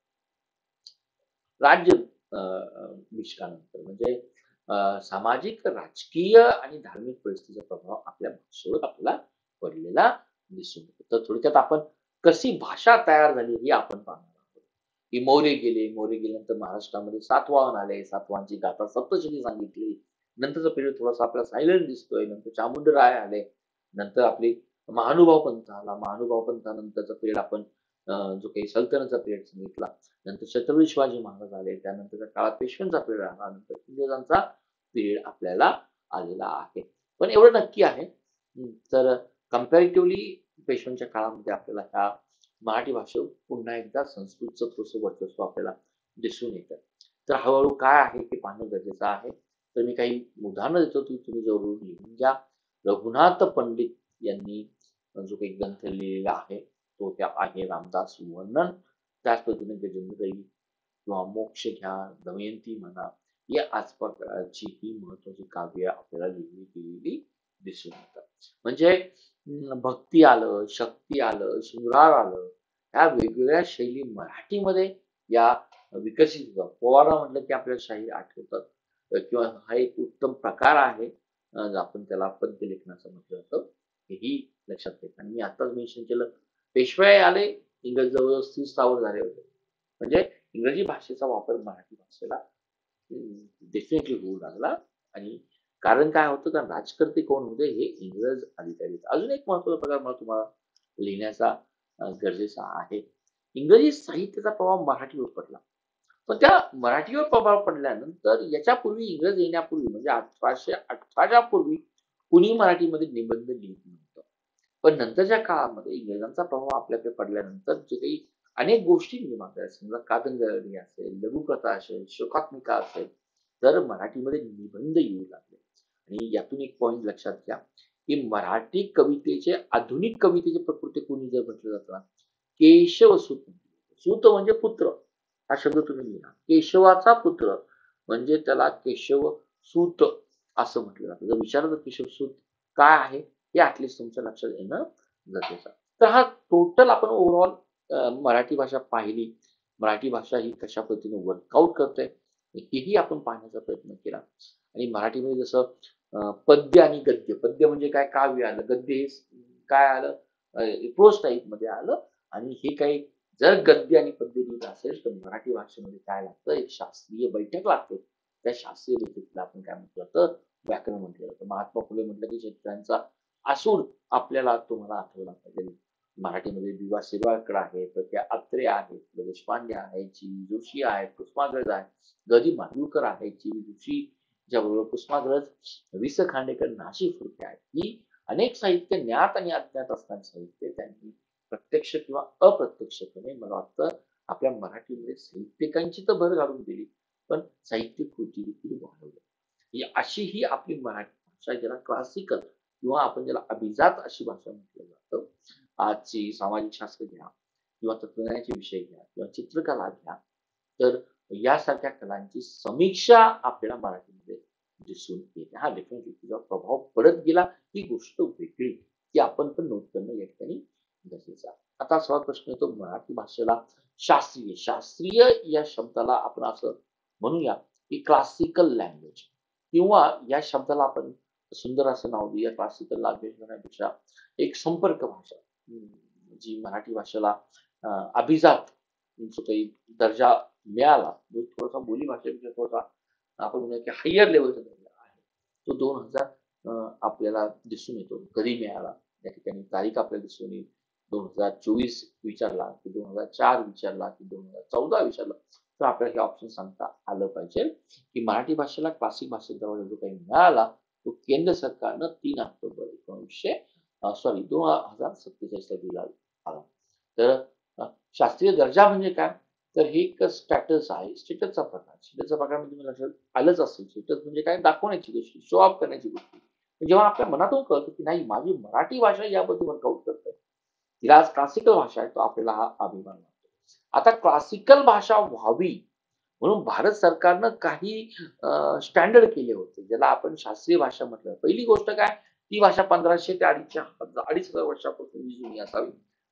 [SPEAKER 1] राज्य निष्काळानंतर, म्हणजे सामाजिक, राजकीय आणि धार्मिक परिस्थितीचा प्रभाव आपल्या भाषेवर आपल्याला पडलेला दिसून येतो. तर थोडक्यात आपण कशी भाषा तयार झाली हे आपण पाहणार आहोत. की मौर्य गेल्यानंतर महाराष्ट्रामध्ये सातवाहन आले, सातवाहनची गाथा सप्तशती सांगितली. नंतरचा पिरियड थोडासा आपल्याला सायलेंट दिसतोय. नंतर चामुंडराय आले, नंतर आपली महानुभाव पंथ आला. महानुभाव पंथानंतरचा पिरियड आपण जो काही सल्तनतचा पिरियड सांगितला. नंतर छत्रपती शिवाजी महाराज आले, त्यानंतरच्या काळात पेशव्यांचा पिरियड आला, नंतर इंग्रजांचा पिरियड आपल्याला आलेला आहे. पण एवढं नक्की आहे, तर कम्पॅरेटिव्हली पेशव्यांच्या काळामध्ये आपल्याला ह्या मराठी भाषेवर पुन्हा एकदा संस्कृतचं थोडंसं वर्चस्व आपल्याला दिसून येतं. तर हळूहळू काय आहे हे पाहणं गरजेचं आहे. तर मी काही उदाहरणं देतो, ती तुम्ही जरूर लिहून घ्या. रघुनाथ पंडित यांनी जो काही ग्रंथ लिहिलेला आहे, तो त्या आहे रामदास वर्णन. त्याच पद्धतीने गजेंद्रई किंवा मोक्ष घ्या, दमयंती म्हणा, या आसपासची ही महत्वाची काव्य आपल्याला लिहिली गेलेली दिसून येतात. म्हणजे भक्ती आलं, शक्ती आलं, शृंगार आलं, ह्या वेगवेगळ्या शैली मराठीमध्ये या विकसित होतात. पोवाडा म्हटलं की आपल्याला शाहीर आठवतात, किंवा हा एक उत्तम प्रकार आहे. आपण त्याला पद्य लेखनाचं म्हटलं जातं, हेही लक्षात घ्यायचं. आणि मी आताच मेन्शन केलं, पेशवे आले, इंग्रज जवळ स्थिर स्थावर झाले होते. म्हणजे इंग्रजी भाषेचा वापर मराठी भाषेला डेफिनेटली होऊ लागला. आणि कारण काय होतं, कारण राजकर्ते कोण होते, हे इंग्रज अधिकारी. अजून एक महत्वाचा प्रकार मला तुम्हाला लिहिण्याचा गरजेचा आहे. इंग्रजी साहित्याचा प्रभाव मराठीवर पडला. पण त्या मराठीवर प्रभाव पडल्यानंतर याच्यापूर्वी, इंग्रज येण्यापूर्वी, म्हणजे 1818च्या पूर्वी कुणी मराठीमध्ये निबंध लिहित नव्हतं. पण नंतरच्या काळामध्ये इंग्रजांचा प्रभाव आपल्याकडे पडल्यानंतर जे काही अनेक गोष्टी निर्माण झाल्या, समजा कादंबरी असेल, लघुकथा असेल, शोकात्मिका असेल, तर मराठीमध्ये निबंध येऊ लागले. आणि यातून एक पॉइंट लक्षात घ्या, की मराठी कवितेचे, आधुनिक कवितेचे प्रकृती कोणी जर म्हटलं जातं ना, केशवसूत. सूत म्हणजे पुत्र, हा शब्द तुम्ही लिहा. केशवाचा पुत्र म्हणजे त्याला केशव सूत असं म्हटलं जातं. जर विचारलं केशवसूत काय आहे, हे ऍटलिस्ट तुमच्या लक्षात येणं गरजेचं आहे. तर हा टोटल आपण ओव्हरऑल मराठी भाषा पाहिली, मराठी भाषा ही कशा पद्धतीने वर्कआउट करते हेही आपण पाहण्याचा प्रयत्न केला. आणि मराठीमध्ये जसं पद्य आणि गद्य, पद्य म्हणजे काय, काव्य आलं, गद्य हे काय आलं, प्रोज टाईप मध्ये आलं. आणि हे काही जर गद्य आणि पद्य लिहित असेल तर मराठी भाषेमध्ये काय लागतं, एक शास्त्रीय बैठक लागते. त्या शास्त्रीय बैठकीला आपण काय म्हटलं तर व्याकरण म्हटलं जातं. महात्मा फुले म्हटलं की शेतकऱ्यांचा आसूड आपल्याला तुम्हाला आठवला पाहिजे. मराठीमध्ये वि. वा. शिरवाडकर आहेत, त्या अत्रे आहेत, देशपांडे आहेत, जी. जोशी आहेत, कुसुमाग्रज आहेत, ग. दी. माडगूळकर आहेत, जी. जोशी ज्याबरोबर कुसुमाग्रज, वि. स. खांडेकर, नाशी फुलके आहेत. ही अनेक साहित्य, ज्ञात आणि अज्ञात असणारे साहित्य त्यांनी प्रत्यक्ष किंवा अप्रत्यक्षपणे मला वाटतं आपल्या मराठीमध्ये साहित्यिकांची तर भर घालून दिली, पण साहित्य कृती देखील वाढवली. ही अशी ही आपली मराठी भाषा, ज्याला क्लासिकल किंवा आपण ज्याला अभिजात अशी भाषा म्हटलं जातं. आजची सामाजिक शास्त्र घ्या किंवा तत्वज्ञानाचे विषय घ्या किंवा चित्रकला घ्या, तर यासारख्या कलांची समीक्षा आपल्याला मराठीमध्ये दिसून येते. हा डेफिनेटली तिचा प्रभाव पडत गेला, ही गोष्ट वेगळी, की आपण पण नोट करणं या ठिकाणी गरजेचं आहे. आता सवाल प्रश्न येतो, मराठी भाषेला शास्त्रीय, शास्त्रीय या शब्दाला आपण असं म्हणूया की क्लासिकल लँग्वेज, किंवा या शब्दाला आपण सुंदर असं नाव देऊया, क्लासिकल लँग्वेज म्हणण्यापेक्षा एक संपर्क भाषा, जी मराठी भाषेला अभिजात जो काही दर्जा मिळाला, जो थोडासा बोली भाषेपेक्षा थोडासा आपण म्हणूया की हायर लेवलचा दर्जा आहे, तो 2000 आपल्याला दिसून येतो. कधी मिळाला या ठिकाणी तारीख आपल्याला दिसून येईल. 2024 विचारला की 2004 विचारला की 2014 विचारला, तर आपल्याला हे ऑप्शन सांगता आलं पाहिजे की मराठी भाषेला क्लासिक भाषेचा दर्जा जो काही मिळाला तो केंद्र सरकारनं 3 ऑक्टोबर 2047 ला दिला आला. तर शास्त्रीय दर्जा म्हणजे काय, तर हे एक स्टॅटस आहे, स्टेटसचा प्रकार. स्टेटसचा प्रकार म्हणजे तुम्हाला लक्षात आलंच असेल, स्टेटस म्हणजे काय, दाखवण्याची गोष्ट, शो ऑफ करण्याची गोष्ट. जेव्हा आपल्या मनातून कळतं की नाही, माझी मराठी भाषा याबद्दल वर्कआउट करते, तिला आज क्लासिकल भाषा आहे, तो आपल्याला हा अभिमान वाटतो. आता क्लासिकल भाषा व्हावी म्हणून भारत सरकारनं काही स्टँडर्ड केले होते, ज्याला आपण शास्त्रीय भाषा म्हटलं. पहिली गोष्ट काय, ती भाषा 1500 ते 2,500 वर्षापासून जुनी असावी.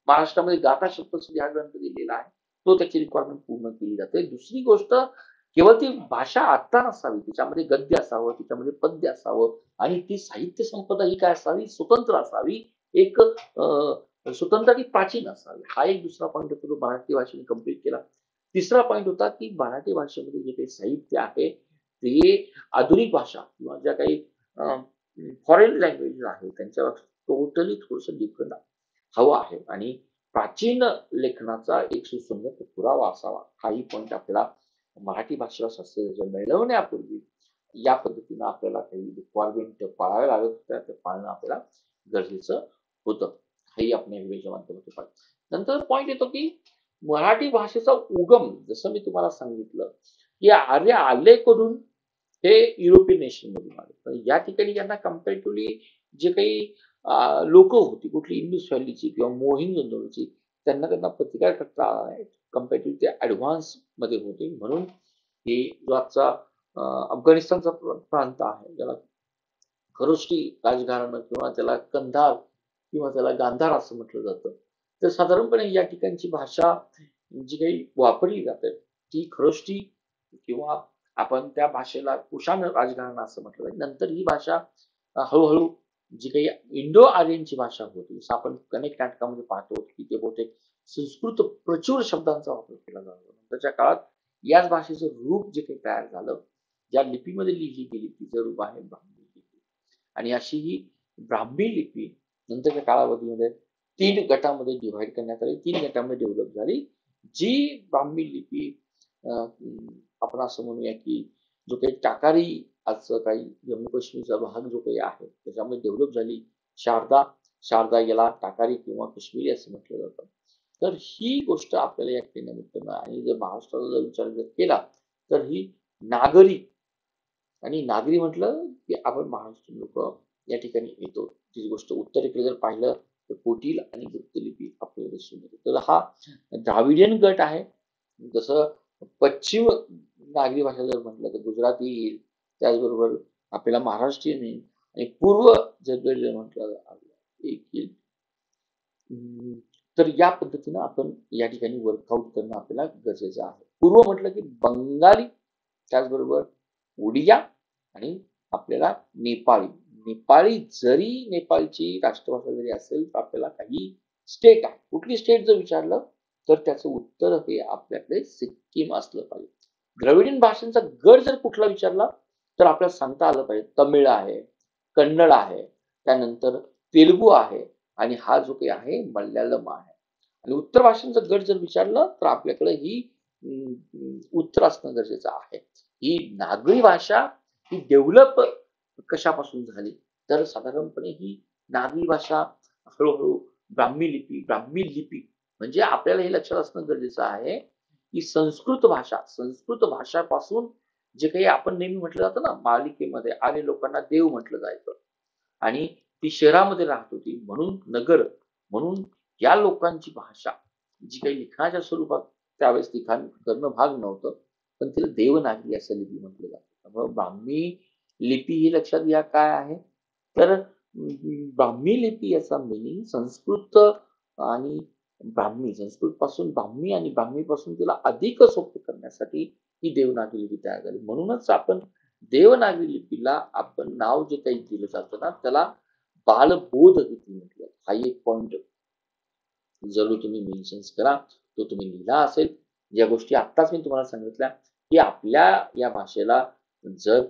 [SPEAKER 1] महाराष्ट्रामध्ये गाथा सप्तशती हा ग्रंथ लिहिलेला आहे, तो त्याची रिक्वायरमेंट पूर्ण केली जाते. दुसरी गोष्ट, केवळ ती भाषा आत्ता नसावी, त्याच्यामध्ये गद्य असावं, त्याच्यामध्ये पद्य असावं, आणि ती साहित्य संपदा ही काय असावी, स्वतंत्र असावी, एक स्वतंत्र आणि प्राचीन असावी. हा एक दुसरा पॉईंट होता, तो मराठी भाषेने कम्प्लीट केला. तिसरा पॉईंट होता की मराठी भाषेमध्ये जे काही साहित्य आहे ते आधुनिक भाषा किंवा ज्या काही फॉरेन लँग्वेज आहे त्यांच्या टोटली थोडस डिफरंट हवं आहे, आणि प्राचीन लेखनाचा एक सुसंगत पुरावा असावा. हाही पॉईंट आपल्याला मराठी भाषेला शास्त्रीय मिळवण्यापूर्वी या पद्धतीनं आपल्याला काही रिक्वायरमेंट पाळाव्या लागत होत्या, ते पाळणं आपल्याला गरजेचं होतं. हेही आपण या व्हिडिओच्या माध्यमातून पाहिलं. नंतर पॉईंट येतो की मराठी भाषेचा उगम, जसं मी तुम्हाला सांगितलं की आर्य आले करून हे युरोपियन नेशन मधून आले, पण या ठिकाणी यांना कम्पॅरेटिव्हली जे काही लोक होती, कुठली इंडस व्हॅलीची किंवा मोहिंजोदडोची, त्यांना प्रतिकार करता आला नाही. कम्पॅरेटिव्ह ते ऍडव्हान्स मध्ये होते. म्हणून हे जो आजचा अफगाणिस्तानचा प्रांत आहे, ज्याला खरोष्टी राजघराणं किंवा त्याला कंधार किंवा त्याला गांधार असं म्हटलं जातं, तर साधारणपणे या ठिकाणची भाषा जी काही वापरली जाते ती खरोष्टी, किंवा आपण त्या भाषेला कुशाण राजघराणा असं म्हटलं जाईल. नंतर ही भाषा हळूहळू जी काही इंडो आर्यनची भाषा होती, जसं आपण अनेक नाटकामध्ये पाहतो की ते बहुतेक संस्कृत प्रचूर शब्दांचा वापर केला जातो. नंतरच्या काळात याच भाषेचं रूप जे काही तयार झालं, ज्या लिपीमध्ये लिहिली गेली तिचं रूप आहे ब्राह्मी लिपी. आणि अशी ही ब्राह्मी लिपी नंतरच्या कालावधीमध्ये 3 गटामध्ये डिव्हाइड करण्यात आली, 3 गटामध्ये डेव्हलप झाली. जी ब्राह्मी लिपी आपण असं म्हणूया की जो काही टाकारी आजचं काही जम्मू काश्मीरचा भाग जो काही आहे त्याच्यामध्ये डेव्हलप झाली, शारदा, शारदा याला टाकारी किंवा काश्मीरी असं म्हटलं जातं. तर ही गोष्ट आपल्याला या ठिकाणी निमित्तानं, आणि जर महाराष्ट्राचा जर विचार जर केला तर ही नागरी, आणि नागरी म्हटलं की आपण महाराष्ट्रीयन लोक या ठिकाणी येतो. ती गोष्ट उत्तरेकडे जर पाहिलं तर कोटील आणि गुप्तलिपी आपल्याला दिसून येते. तर हा द्राविडियन गट आहे. जसं पश्चिम नागरी भाषा जर म्हटलं तर गुजराती येईल, त्याचबरोबर आपल्याला महाराष्ट्रीयन येईल, आणि पूर्व जर म्हटलं एक येईल. तर या पद्धतीनं आपण या ठिकाणी वर्कआउट करणं आपल्याला गरजेचं आहे. पूर्व म्हटलं की बंगाली, त्याचबरोबर ओडिया आणि आपल्याला नेपाळी. नेपाळी जरी नेपाळची राष्ट्रभाषा जरी असेल तर आपल्याला काही स्टेट आहे. कुठली स्टेट जर विचारलं तर त्याचं उत्तर हे आपल्याकडे सिक्कीम असलं पाहिजे. द्रविडियन भाषांचा गट जर कुठला विचारला तर आपल्याला सांगता आलं पाहिजे तमिळ आहे, कन्नड आहे, त्यानंतर तेलुगू आहे आणि हा जो काही आहे मल्याळम आहे. आणि उत्तर भाषांचा गट जर विचारलं तर आपल्याकडे ही उत्तर असणं गरजेचं आहे. ही नागरी भाषा ही डेव्हलप कशापासून झाली तर साधारणपणे ही नागरी भाषा हळूहळू ब्राह्मी लिपी म्हणजे आपल्याला हे लक्षात असणं गरजेचं आहे की संस्कृत भाषापासून जे काही आपण नेहमी म्हटलं जातं ना मालिकेमध्ये आर्य लोकांना देव म्हटलं जायचं आणि ती शहरामध्ये राहत होती म्हणून नगर म्हणून या लोकांची भाषा जी काही लिखाणाच्या स्वरूपात त्यावेळेस लिखाण करणं भाग नव्हतं पण तिला देवनागरी असं लिपी म्हटलं जातं. त्यामुळे ब्राह्मी लिपी ही लक्षात घ्या काय आहे तर ब्राह्मी लिपी याचा मिनिंग संस्कृत आणि संस्कृत पासून ब्राह्मी आणि ब्राह्मी पासून तिला अधिक सोपं करण्यासाठी ही देवनागरी लिपी तयार झाली. म्हणूनच आपण देवनागरी लिपीला आपण नाव जे काही दिलं जातं ना त्याला बालबोध लिपी म्हटलं. हा एक पॉइंट जरूर तुम्ही मेन्शन करा. तो तुम्ही लिहिला असेल. ज्या गोष्टी आत्ताच मी तुम्हाला सांगितल्या की आपल्या या भाषेला जर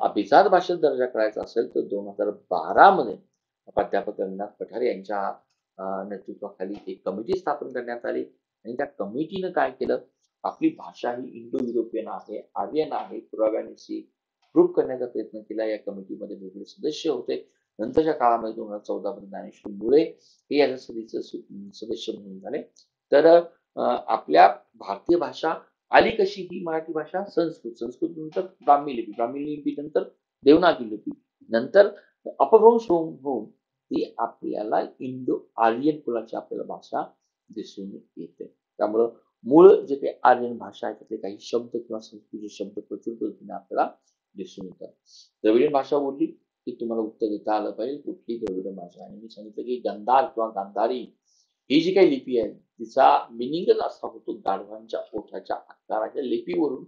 [SPEAKER 1] अभिजात भाषेत दर्जा करायचा असेल तर 2012 मध्ये प्राध्यापक रंगनाथ पठारे यांच्या नेतृत्वाखाली एक कमिटी स्थापन करण्यात आली आणि त्या कमिटीनं काय केलं आपली भाषा ही इंडो युरोपियन आहे, आर्यन आहे, पुराव्यानिशी प्रूव्ह करण्याचा प्रयत्न केला. या कमिटीमध्ये वेगवेगळे सदस्य होते. नंतरच्या काळामध्ये 2014 मध्ये ज्ञानेश्वर मुळे हे या सदस्य म्हणून झाले. तर आपल्या भारतीय भाषा आली कशी ही मराठी भाषा संस्कृत नंतर ब्राह्मी लिपी नंतर देवनागरी लिपी नंतर अपभ्रंश होऊन ती आपल्याला इंडो आर्यन कुलाची आपल्याला भाषा दिसून येते. त्यामुळं मूळ जे काही आर्यन भाषा आहे त्यातले काही शब्द किंवा संस्कृतचे शब्द प्रचुर पद्धतीने आपल्याला दिसून येतात. द्रविडियन भाषा बोलली की तुम्हाला उत्तर देता आलं पाहिजे कुठली द्रविड भाषा आणि मी सांगितलं की गंधार किंवा गांधारी ही जी काही लिपी आहे तिचा मिनिंगच असा होतो गाढवांच्या ओठाच्या आकाराच्या लिपीवरून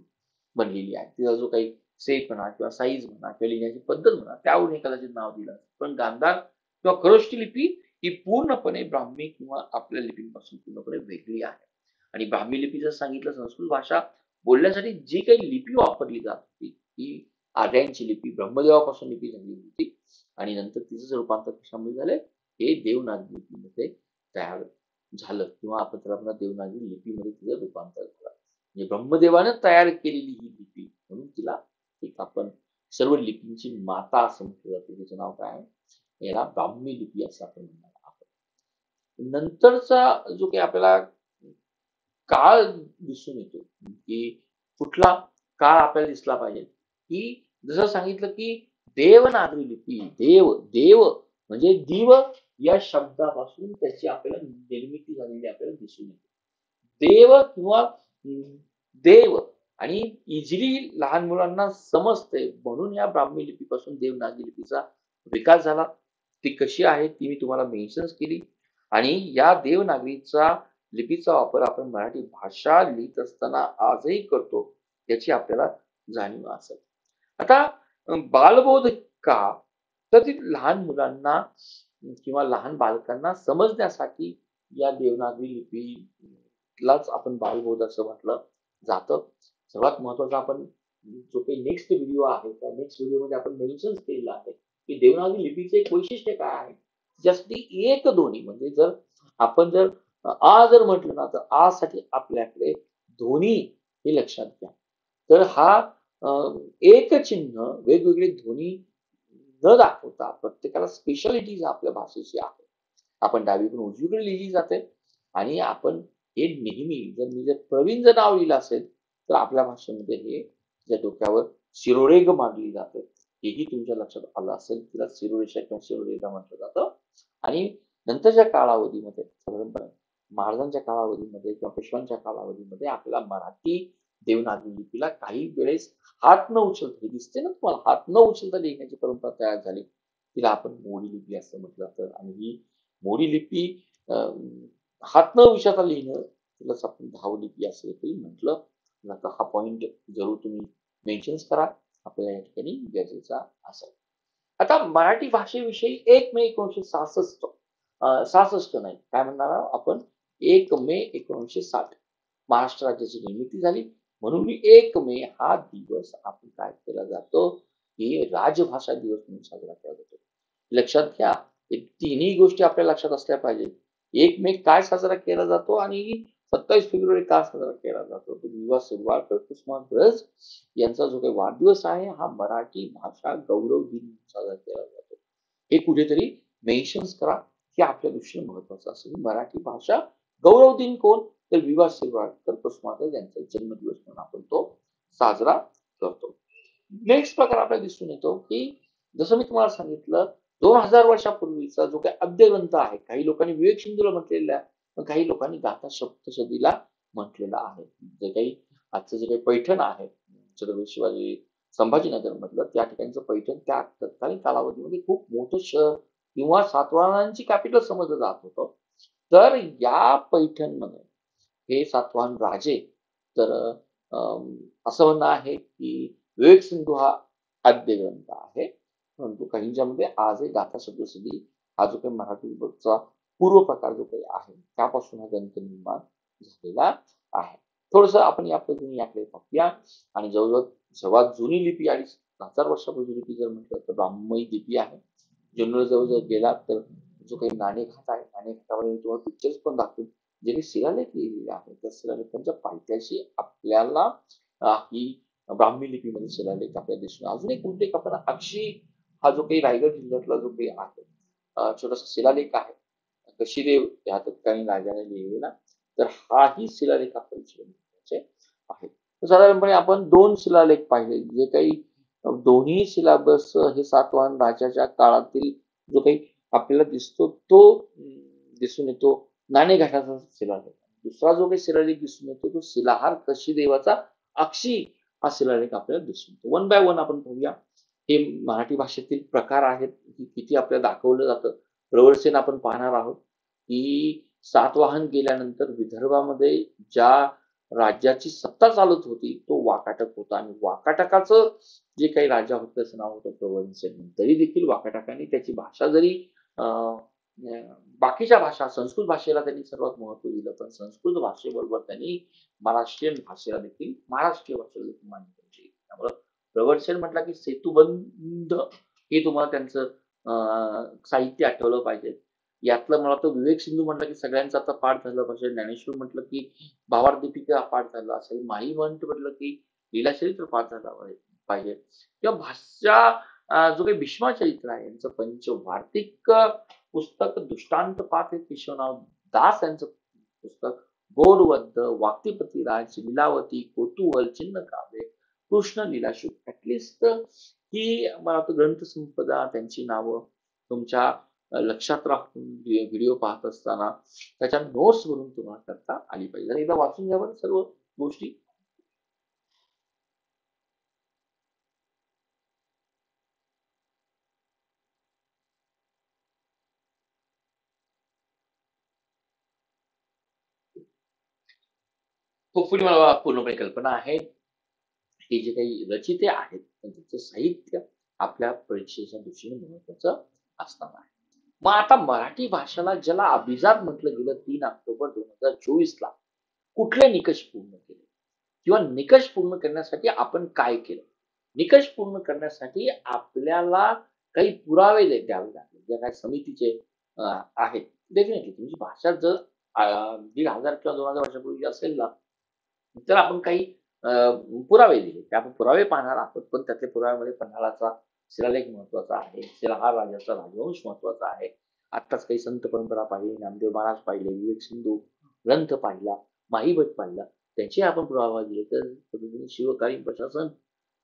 [SPEAKER 1] बनलेली आहे. तिचा जो काही शेप म्हणा किंवा साईज म्हणा किंवा लिहिण्याची पद्धत म्हणा त्यावरून हे कदाचित नाव दिलं पण गांधार किंवा खरोष्टी लिपी ही पूर्णपणे ब्राह्मी किंवा आपल्या लिपींपासून पूर्णपणे वेगळी आहे. आणि ब्राह्मी लिपी जर सांगितलं संस्कृत भाषा बोलण्यासाठी जी काही लिपी वापरली जात होती ती आर्यांची लिपी ब्रह्मदेवापासून लिपी झाली होती आणि नंतर तिचं रूपांतर कशामध्ये झालंय हे देवनागरी लिपीमध्ये तयार झालं किंवा आपण त्याला म्हणा देवनागरी लिपीमध्ये तिचं रूपांतर झालं. म्हणजे ब्रह्मदेवानं तयार केलेली ही लिपी म्हणून तिला एक आपण सर्व लिपींची माता असं म्हटलं जातं. तिचं नाव काय आहे याला ब्राह्मी लिपी असं आपण म्हणणार आहोत. नंतरचा जो काही आपल्याला काळ दिसून येतो की कुठला काळ आपल्याला दिसला पाहिजे की जसं सांगितलं की देवनागरी लिपी देव म्हणजे दिव या शब्दापासून त्याची आपल्याला निर्मिती झालेली आपल्याला दिसून येते. देव किंवा देव आणि इझिली लहान मुलांना समजते म्हणून या ब्राह्मी लिपीपासून देवनागरी लिपीचा विकास झाला. ती कशी आहे ती मी तुम्हाला मेन्शन केली आणि या देवनागरीचा लिपीचा वापर आपण मराठी भाषा लिहित असताना आजही करतो याची आपल्याला जाणीव असेल. आता बालबोध का तर ती लहान मुलांना किंवा लहान बालकांना समजण्यासाठी या देवनागरी लिपीलाच आपण बालबोध असं म्हटलं जातं. सर्वात महत्वाचा आपण जो काही नेक्स्ट व्हिडिओ आहे त्या नेक्स्ट व्हिडिओमध्ये आपण मेन्शन केलेलं आहे की देवनागरी लिपीचे एक वैशिष्ट्य काय आहे ज्यासाठी एक दोन्ही म्हणजे जर आपण जर आ जर म्हटलं ना तर आ साठी आपल्याकडे ध्वनी हे लक्षात घ्या. तर हा एक चिन्ह वेगवेगळे ध्वनी न दाखवता प्रत्येकाला स्पेशालिटीज आपल्या भाषेची आहे. आपण डावीकडून उजवीकडे लिहिली जाते आणि आपण हे नेहमी जर प्रवीण जर नाव लिहिलं असेल तर आपल्या भाषेमध्ये हे ज्या डोक्यावर शिरोरेग मांडली जाते हेही तुमच्या लक्षात आलं असेल. तिला शिरोरेषा किंवा शिरोरेगा म्हटलं जातं. आणि नंतरच्या कालावधीमध्ये साधारणपणे महाराजांच्या कालावधीमध्ये किंवा पेशव्यांच्या कालावधीमध्ये आपल्याला मराठी देवनागरी लिपीला काही वेळेस हात न उचलता हे दिसते ना तुम्हाला हात न उचलता लिहिण्याची परंपरा तयार झाली. तिला आपण मोडी लिपी असं म्हटलं तर. आणि ही मोडी लिपी हात न विचारता लिहिणं, तिलाच आपण धावलिपी असं देखील म्हटलं जातं. हा पॉइंट जरूर तुम्ही मेन्शन्स करा, आपल्याला या ठिकाणी गरजेचा असेल. आता मराठी भाषेविषयी 1 मे 1966 66 नाही, काय म्हणणार आहोत आपण, 1 मे 1960 महाराष्ट्र राज्याची निर्मिती झाली. म्हणून मी 1 मे हा दिवस आपण काय केला जातो, की राजभाषा दिवस म्हणून साजरा केला जातो. लक्षात घ्या, हे तिन्ही गोष्टी आपल्या लक्षात असल्या पाहिजेत. 1 मे काय साजरा केला जातो आणि 27 फेब्रुवारी का साजरा केला जातो. तर विवा शिरवाडकर, कुसुमाग्रज यांचा जो काही वाढदिवस आहे, हा मराठी भाषा गौरव दिन म्हणून साजरा केला जातो. हे कुठेतरी मेन्शन्स करा, हे आपल्या दृष्टीने महत्वाचं असेल. मराठी भाषा गौरव दिन कोण, तर विवा शिरवाडकर, कुसुमाग्रज यांचा जन्मदिवस म्हणून आपण तो साजरा करतो. नेक्स्ट प्रकार आपल्याला दिसून येतो, की जसं मी तुम्हाला सांगितलं, 2000 वर्षापूर्वीचा जो काही आद्यग्रंथ आहे, काही लोकांनी विवेक सिंधूला म्हटलेला आहे, पण काही लोकांनी गाथा सप्तशतीला म्हटलेलं आहे. जे काही आजचं जे काही पैठण आहे, छत्रपती शिवाजी संभाजीनगर मधलं, त्या ठिकाणचं पैठण त्या तत्कालीन कालावधीमध्ये खूप मोठं शहर किंवा सातवाहनांची कॅपिटल समजलं जात होतं. तर या पैठणमध्ये हे सातवाहन राजे, तर असं म्हणणं आहे की विवेक सिंधू हा आद्य ग्रंथ आहे. परंतु काहींच्यामध्ये आजही गाथा सप्तशती हा जो काही मराठीचा पूर्व प्रकार जो काही आहे, त्यापासून हा ग्रंथ निर्माण झालेला आहे. थोडस आपण या पद्धतीने याकडे पाहूया. आणि जवळजवळ सर्वात जुनी लिपी आणि 1000 वर्षापूर्वी लिपी जर म्हटलं तर ब्राह्मणी लिपी आहे. जुन्नर जवळ जर गेला तर जो काही नाणेघाट आहे, नाणेघाटामध्ये मी तुम्हाला पिक्चर्स पण दाखवेन, जे काही शिलालेख लिहिलेले आहेत, त्या शिलालेखांच्या पायथ्याशी आपल्याला ही ब्राह्मी लिपीमध्ये शिलालेख आपल्याला दिसून. अजून एक उल्लेख आपण अक्षी, हा जो काही रायगड जिल्ह्यातला जो काही आहे छोटासा शिलालेख आहे, कशीदेव या तत्कालीन राजाने लिहिलेला, तर हाही शिलालेख आपल्याला शिलालेखाचे आहे. साधारणपणे आपण 2 शिलालेख पाहिले, जे काही दोन्ही सिलाबस हे सातवाहन राजाच्या काळातील जो काही आपल्याला दिसतो तो दिसून येतो नाणेघाटाचा शिलालेख. दुसरा जो काही शिलालेख दिसून येतो तो शिलाहार कशीदेवाचा अक्षी हा शिलालेख आपल्याला दिसून येतो. वन बाय वन आपण पाहूया. हे मराठी भाषेतील प्रकार आहेत, किती आपल्याला दाखवलं जातं. प्रवरसेन आपण पाहणार आहोत, की सातवाहन गेल्यानंतर विदर्भामध्ये ज्या राज्याची सत्ता चालत होती तो वाकाटक होता. आणि वाकाटकाचं जे काही राजा होतं त्याचं नाव होतं प्रवरसेन. तरी देखील वाकाटकांनी त्याची भाषा जरी बाकीच्या भाषा, संस्कृत भाषेला त्यांनी सर्वात महत्व दिलं, पण संस्कृत भाषेबरोबर त्यांनी महाराष्ट्रीयन भाषेला देखील, महाराष्ट्रीय भाषेला देखील मान्यता दिली. त्यामुळं प्रवरसेन म्हटलं की सेतुबंध हे तुम्हाला त्यांचं साहित्य आठवलं पाहिजे. यातलं मला तर विवेक सिंधू म्हटलं की सगळ्यांचं आता पाठ झालं पाहिजे. ज्ञानेश्वर म्हटलं की भावार्थ पाठ झाला असेल. माही म्हटलं की लीलाचरित्र पाठ झाला पाहिजे. किंवा भाषा जो काही भीष्माचरित्र आहे यांचं पंचवार्तिक पुस्तक, दृष्टांत पाठ हे केशवनाव दास यांचं पुस्तक, गौरवद्ध, वाक्यपतिराज, लीलावती, कोतुहल, चिन्ह काव्य, कृष्ण लीलाशुक, ऍटलिस्ट ही मला वाटतं ग्रंथसंपदा त्यांची नावं तुमच्या लक्षात राखून व्हिडिओ पाहत असताना त्याच्या नोट्स बनवून तुम्हाला करता आली पाहिजे. आणि एकदा वाचून घ्यावं सर्व गोष्टी. होपफुली मला पूर्णपणे कल्पना आहे. हे जे काही रचिते आहेत त्यांचं साहित्य आपल्या परीक्षेच्या दृष्टीने महत्वाचं असणार आहे. मग आता मराठी भाषेला ज्याला अभिजात म्हटलं गेलं 3 ऑक्टोबर 2024 कुठले निकष पूर्ण केले किंवा निकष पूर्ण करण्यासाठी आपण काय केलं. निकष पूर्ण करण्यासाठी आपल्याला काही पुरावे द्यावे लागले. ज्या काही समितीचे आहेत, डेफिनेटली तुमची भाषा जर 1500 किंवा 2000 वर्षापूर्वी असेल ना, तर आपण काही पुरावे दिले, ते आपण पुरावे पाहणार आहोत. पण त्यातल्या पुराव्यामध्ये पन्हाळाचा शिलालेख महत्वाचा आहे, शिलाहार राजाचा राजवंश महत्वाचा आहे. आत्ताच काही संत परंपरा पाहिली, नामदेव महाराज पाहिले, विवेक सिंधू ग्रंथ पाहिला, माहीभट पाहिला, त्याचे आपण पुरावा दिले. तर पद्धतीने शिवकालीन प्रशासन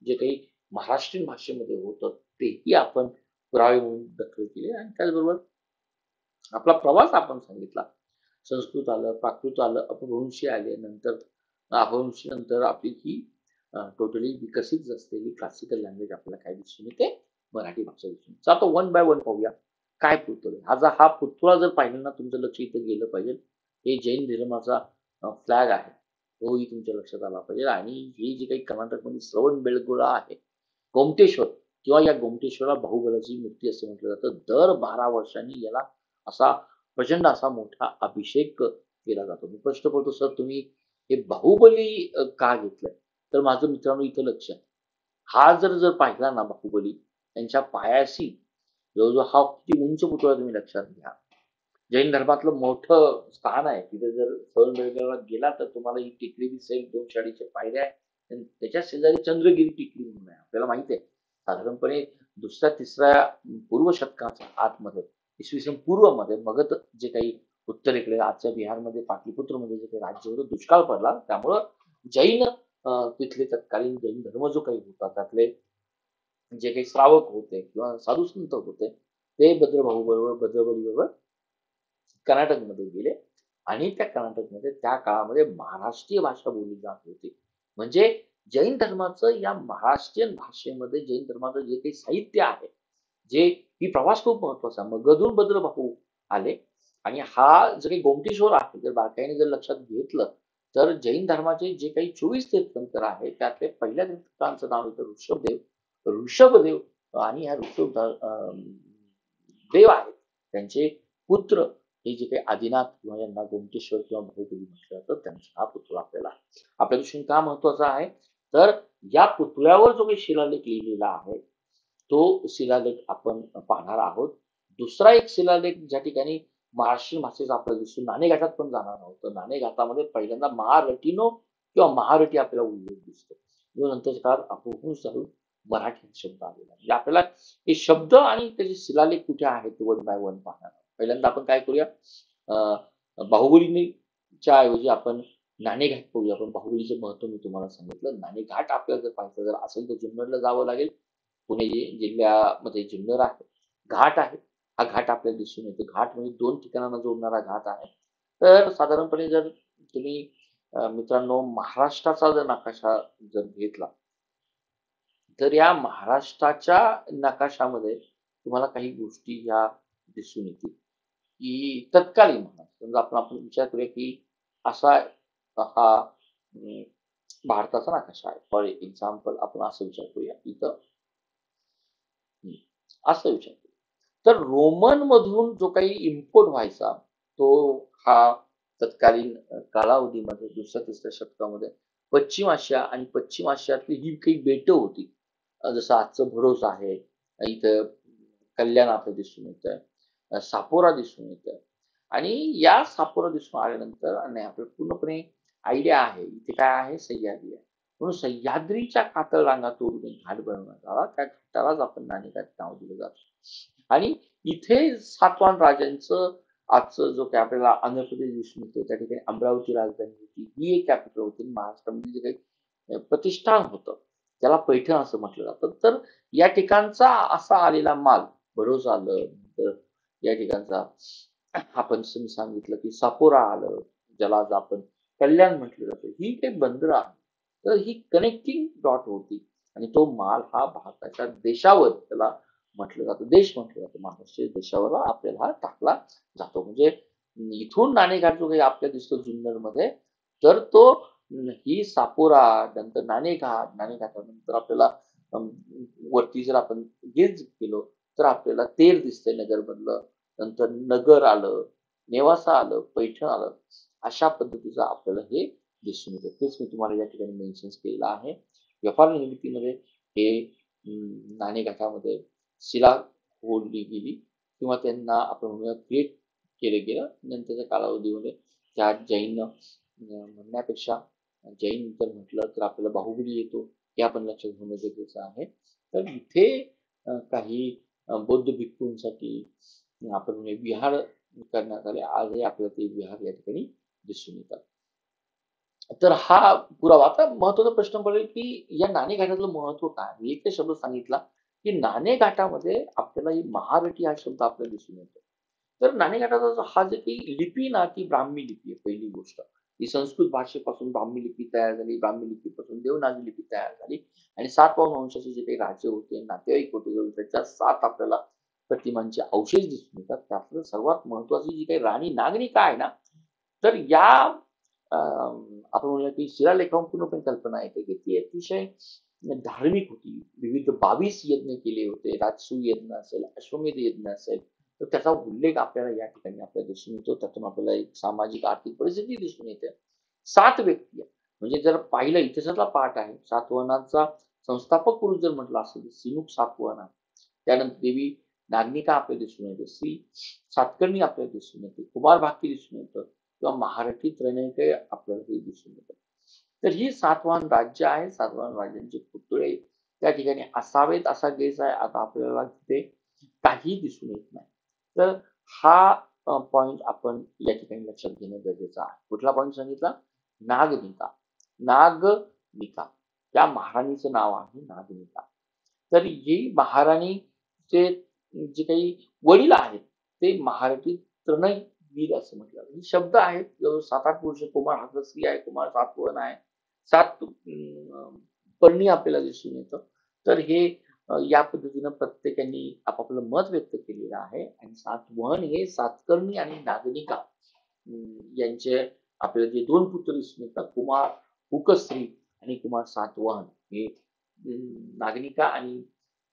[SPEAKER 1] जे काही महाराष्ट्रीयन भाषेमध्ये होतं तेही आपण पुरावे म्हणून दखल केले. आणि त्याचबरोबर आपला प्रवास आपण सांगितला. संस्कृत आलं, प्राकृत आलं, अपभ्रंशी आले, नंतर अपभ्रंशी नंतर आपली ही टोटली विकसित असलेली क्लासिकल लँग्वेज आपल्याला काय दिसून येते, मराठी भाषा दिसून येते. आता वन बाय वन पाहूया. काय पुतळे? हा पुतळा जर पाहिला ना, तुमचं लक्ष इथं गेलं पाहिजे. हे जैन धर्माचा फ्लॅग आहे. तोही तुमच्या लक्षात आला पाहिजे. आणि हे जे काही कर्नाटकमध्ये श्रवणबेळगोळा आहे, गोमटेश्वर किंवा या गोमटेश्वरला बाहुबलाची मूर्ती असं म्हटलं जातं. दर 12 वर्षांनी याला असा प्रचंड असा मोठा अभिषेक केला जातो. मी प्रश्न करतो, सर तुम्ही हे बाहुबली का घेतलंय? तर माझं मित्रांनो इथं लक्ष आहे. हा जर जर पाहिला ना बाहुबली, त्यांच्या पायाशी जवळजवळ हा किती उंच पुतळा तुम्ही लक्षात घ्या. जैन धर्मातलं मोठं स्थान आहे. तिथे जर श्रवणबेळगोळ्याला गेला तर तुम्हाला ही टेकडी दिसेल. 200-250 पायऱ्या आहेत. आणि त्याच्या शेजारी चंद्रगिरी टेकडी म्हणून आहे. आपल्याला माहिती आहे साधारणपणे दुसऱ्या-तिसऱ्या पूर्व शतकाच्या आतमध्ये, इसवी सन पूर्वमध्ये मगध जे काही उत्तरेकडे आजच्या बिहारमध्ये पाटलीपुत्रमध्ये जे काही राज्य होतं, दुष्काळ पडला. त्यामुळं जैन तिथले तत्कालीन जैन धर्म जो काही होता त्यातले जे काही श्रावक होते किंवा साधू संत होते, ते भद्रबली बरोबर कर्नाटकमध्ये गेले. आणि त्या कर्नाटकमध्ये त्या काळामध्ये महाराष्ट्रीय भाषा बोलली जात होती. म्हणजे जैन धर्माचं या महाराष्ट्रीयन भाषेमध्ये जैन धर्माचं जे काही साहित्य आहे, जे ही प्रवास खूप महत्वाचा. मगधून भद्रभाऊ आले. आणि हा जो काही गोमटेश्वर आहे, जर बारकाईने जर लक्षात घेतलं तर जैन धर्माचे जे काही 24 तीर्थंकर आहेत त्यातले पहिल्या तीर्थंकरांचं नाव येतं ऋषभदेव. ऋषभदेव आणि ह्या देव आहेत त्यांचे पुत्र हे जे काही आदिनाथ किंवा यांना गोमटेश्वर किंवा बाहुबली म्हटलं जातं, त्यांचा हा पुतळा आपल्याला आपल्या दृष्टीने का महत्वाचा आहे? तर या पुतळ्यावर जो काही शिलालेख लिहिलेला आहे तो शिलालेख आपण पाहणार आहोत. दुसरा एक शिलालेख ज्या ठिकाणी महाराष्ट्रीयन भाषेचा आपल्याला दिसतो, नाणेघाटात पण जाणार आहोत. तर नाणेघाटामध्ये पहिल्यांदा महारटिनो किंवा महारटी आपल्याला उल्लेख दिसतो, जो नंतरच्या काळात अपभ्रंश झाला मराठी शब्द आलेला आहे. म्हणजे आपल्याला हे शब्द आणि त्याचे शिलालेख कुठे आहेत ते वन बाय वन पाहणार आहोत. पहिल्यांदा आपण काय करूया, बाहुबलीच्या ऐवजी आपण नाणेघाट पाहूया. आपण बाहुबलीचं महत्व मी तुम्हाला सांगितलं. नाणेघाट आपल्याला जर पाहायचं जर असेल तर जुन्नरला जावं लागेल. पुणे जिल्ह्यामध्ये जुन्नर आहे, घाट आहे. हा घाट आपल्याला दिसून येतो. घाट म्हणजे 2 ठिकाणांना जोडणारा घाट आहे. तर साधारणपणे जर तुम्ही मित्रांनो महाराष्ट्राचा जर नकाशा जर घेतला तर या महाराष्ट्राच्या नकाशामध्ये तुम्हाला काही गोष्टी ह्या दिसून येतील की तत्कालीन म्हणा, समजा आपण विचार करूया की असा हा भारताचा नकाशा आहे. फॉर एक्झाम्पल आपण असं विचार करूया इथं असं विचार करू. तर रोमन मधून जो काही इम्पोर्ट व्हायचा तो हा तत्कालीन कालावधीमध्ये दुसऱ्या-तिसऱ्या शतकामध्ये पश्चिम आशिया आणि पश्चिम आशियातली ही काही बेटं होती. जसं आजचं भरोस आहे, इथं कल्याण आपलं दिसून येतंय, सापोरा दिसून येतंय. आणि या सापोरा दिसून आल्यानंतर आणि आपल्याला पूर्णपणे आयडिया आहे इथे काय आहे, सह्याद्री आहे. म्हणून सह्याद्रीच्या कातळ रांगा तोडून एक घाट बनवण्यात आला. त्या घाटालाच आपण नाणेघाट नाव दिलं जातं. आणि इथे सातवाहन राजांचं आजचं जो काही आपल्याला आंध्र प्रदेश दिसून येतो त्या ठिकाणी अमरावती राजधानी होती. ही एक कॅपिटल होती. महाराष्ट्रामध्ये जे काही प्रतिष्ठान होतं त्याला पैठण असं म्हटलं जातं. तर या ठिकाणचा असा आलेला माल भरोस आलं, तर या ठिकाणचा आपण सांगितलं की सापोरा आलं, ज्याला आज आपण कल्याण म्हटलं जातं. ही काही बंदरं आहेत. तर ही कनेक्टिंग डॉट होती. आणि तो माल हा भारताच्या देशावर त्याला म्हटलं जातं, देश म्हटलं जातं. महाराष्ट्र देशावर आपल्याला हा टाकला जातो. म्हणजे इथून नाणेघाट जो काही आपल्याला दिसतो जुन्नरमध्ये, तर तो ही सापोरा नंतर नाणेघाटानंतर आपल्याला वरती जर आपण गेज केलो तर आपल्याला तेर दिसतंय नगर मधलं, नंतर नगर आलं, नेवासा आलं, पैठण आलं. अशा पद्धतीचं आपल्याला हे दिसून येतं. तेच मी तुम्हाला या ठिकाणी मेन्शन केलेलं आहे. व्यापार निर्मितीमध्ये हे नाणेघाटामध्ये शिला ओढली गेली किंवा त्यांना आपण म्हणूया क्रिएट केलं गेलं. नंतरच्या कालावधीमध्ये त्या जैन म्हणण्यापेक्षा जैन जर म्हटलं तर आपल्याला बाहुबली येतो, हे आपण लक्षात घेणं गरजेचं आहे. तर इथे काही बौद्ध भिक्खूंसाठी आपण विहार करण्यात आले. आजही आपल्याला ते विहार या ठिकाणी दिसून येतात. तर हा पुरावा. आता महत्वाचा प्रश्न पडेल की या नाणेघाटातलं महत्व काय? मी एक शब्द सांगितला की नाणेघाटामध्ये आपल्याला ही महारटी हा शब्द आपल्याला दिसून येतो. तर नाणेघाटाचा हा जे काही लिपी ना ती ब्राह्मी लिपी आहे. पहिली गोष्ट ही संस्कृत भाषेपासून ब्राह्मी लिपी तयार झाली. ब्राह्मी लिपीपासून देवनागरी लिपी तयार झाली आणि सातवाहन वंशाचे जे काही राजे होते, नातेवाईक होते, त्याच्या 7 आपल्याला प्रतिमांचे अवशेष दिसून येतात. त्यातलं सर्वात महत्वाची जी काही राणी नागरिका आहे ना, तर या आपण म्हणूया की शिलालेखावरून पूर्णपणे कल्पना येते की ती अतिशय धार्मिक होती. विविध 22 यज्ञ केले होते. राजसूय यज्ञ असेल, अश्वमेध यज्ञ असेल, तर त्याचा उल्लेख आपल्याला या ठिकाणी आपल्याला दिसून येतो. त्यातून आपल्याला एक सामाजिक आर्थिक परिस्थिती दिसून येते. 7 व्यक्ती म्हणजे जर पाहिलं इतिहासातला पाठ आहे. सातवाहनाचा संस्थापक पुरुष जर म्हटलं असेल तर सिमुक सातवाहन आहे. त्यानंतर देवी नागनिका आपल्याला दिसून येते. श्री सातकर्णी आपल्याला दिसून येते. कुमार भाग्य दिसून येतं किंवा महारथी त्रैनेय आपल्याला हे दिसून येतं. तर ही सातवाहन राज्य आहे. सातवाहन राज्यांचे पुतळे त्या ठिकाणी असावेत असा गेस आहे. आता आपल्याला तिथे काही दिसून येत नाही. तर हा पॉइंट आपण या ठिकाणी लक्षात घेणं गरजेचं आहे. कुठला पॉइंट सांगितला? नागनिका. नागनिका या महाराणीचं नाव आहे नागनिका. तर ही महाराणीचे जे काही वडील आहेत ते महारथी वीर असं म्हटलं. हे शब्द आहेत जवळ 7-8 पुरुष. कुमार हातश्री आहे, कुमार सातवहन आहे, 7 पर्णी आपल्याला दिसून येतं. तर हे या पद्धतीनं प्रत्येकाने आपापलं मत व्यक्त केलेलं आहे आणि सातवहन हे सातकर्णी आणि नागनिका यांचे आपल्याला जे 2 पुत्र दिसून येतात, कुमार हुकश्री आणि कुमार सातवहन हे नागनिका आणि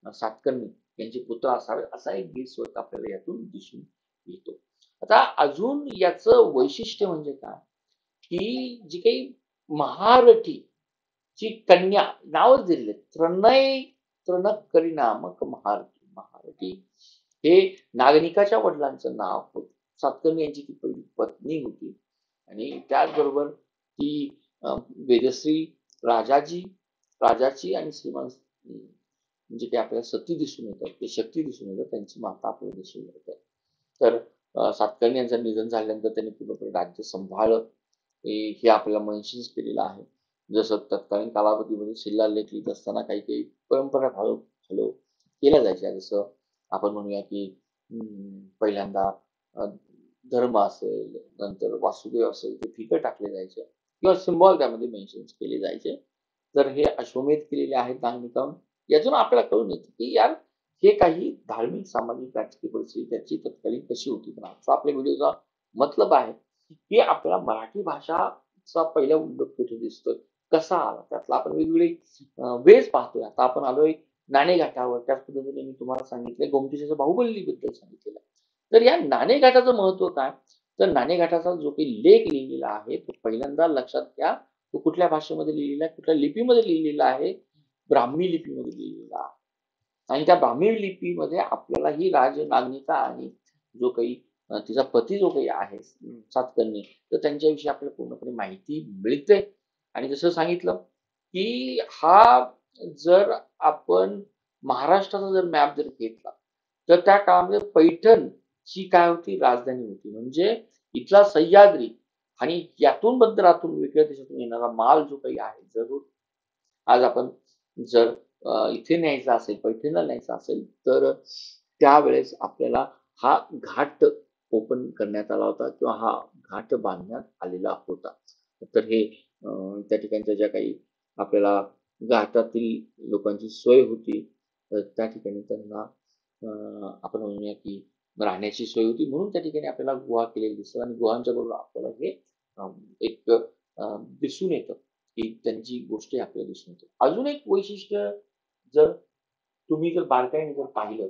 [SPEAKER 1] सातकर्णी यांचे पुत्र असावे असा एक गेसवर्क आपल्याला यातून दिसून येतो. आता अजून याचं वैशिष्ट्य म्हणजे काय की जी काही महारथी ची कन्या नावच दिलेले त्रनकरी नामक महारथी. महारथी हे नागनिकाच्या वडिलांचं नाव होतं. सातकर्णी यांची ती पहिली पत्नी होती आणि त्याचबरोबर ती वेदश्री राजाची आणि श्रीमान म्हणजे ते आपल्याला सती दिसून येतात, ते शक्ती दिसून येतात, त्यांची माता आपल्याला दिसून येते. तर सातकर्णी यांचं निधन झाल्यानंतर त्यांनी पूर्णपणे राज्य सांभाळलं हे आपल्याला मेन्शन केलेलं आहे. जसं तत्कालीन कालावधीमध्ये शिलालेख लिहित असताना काही काही परंपरा फॉलो केल्या जायच्या. जसं आपण म्हणूया की पहिल्यांदा धर्म असेल, नंतर वासुदेव असेल, ते फिकर टाकले जायचे किंवा सिम्बॉल त्यामध्ये मेन्शन केले जायचे. तर हे अश्वमेध केलेले आहेत नागनिकावरून. यातून आपल्याला कळून येतं की यार हे काही धार्मिक, सामाजिक, राजकीय परिस्थिती त्याची तत्कालीन कशी होती. पण आजचा आपल्या व्हिडिओचा मतलब आहे की आपल्याला मराठी भाषाचा पहिला उल्लेख कुठे दिसतोय, कसा आला, त्यातला आपण वेगवेगळे वेज पाहतोय. आता आपण आलोय नाणेघाटावर. त्याच पद्धतीने मी तुम्हाला सांगितलं गोमतीच्या बाहुबलीबद्दल सांगितलेलं. तर या नाणेघाटाचं महत्व काय? तर नाणेघाटाचा जो काही लेख लिहिलेला आहे तो पहिल्यांदा लक्षात घ्या, तो कुठल्या भाषेमध्ये लिहिलेला आहे, कुठल्या लिपीमध्ये लिहिलेला आहे? ब्राह्मी लिपीमध्ये लिहिलेला आहे. आणि त्या ब्राह्मी लिपीमध्ये आपल्याला ही राजनागनिका आणि जो काही तिचा पती जो काही आहे सातकर्णी, तर त्यांच्याविषयी आपल्याला पूर्णपणे माहिती मिळते. आणि जसं सांगितलं की हा जर आपण महाराष्ट्राचा जर मॅप जर घेतला तर त्या काळामध्ये पैठण ही काय होती? राजधानी होती. म्हणजे इथला सह्याद्री आणि यातून बंदरातून वेगळ्या देशातून येणारा माल जो काही आहे, जरूर आज आपण जर इथे न्यायचा असेल, पैठणला न्यायचा असेल, तर त्यावेळेस आपल्याला हा घाट ओपन करण्यात आला होता किंवा हा घाट बांधण्यात आलेला होता. तर हे त्या ठिकाणच्या ज्या काही आपल्याला घाटातील लोकांची सोय होती, तर त्या ठिकाणी त्यांना आपण म्हणूया की राहण्याची सोय होती, म्हणून त्या ठिकाणी आपल्याला गुहा केलेली दिसतात आणि गुहांच्या बरोबर आपल्याला हे एक दिसून येतं की त्यांची गोष्टी आपल्याला दिसून येते. अजून एक वैशिष्ट्य जर तुम्ही जर बारकाईने जर पाहिलं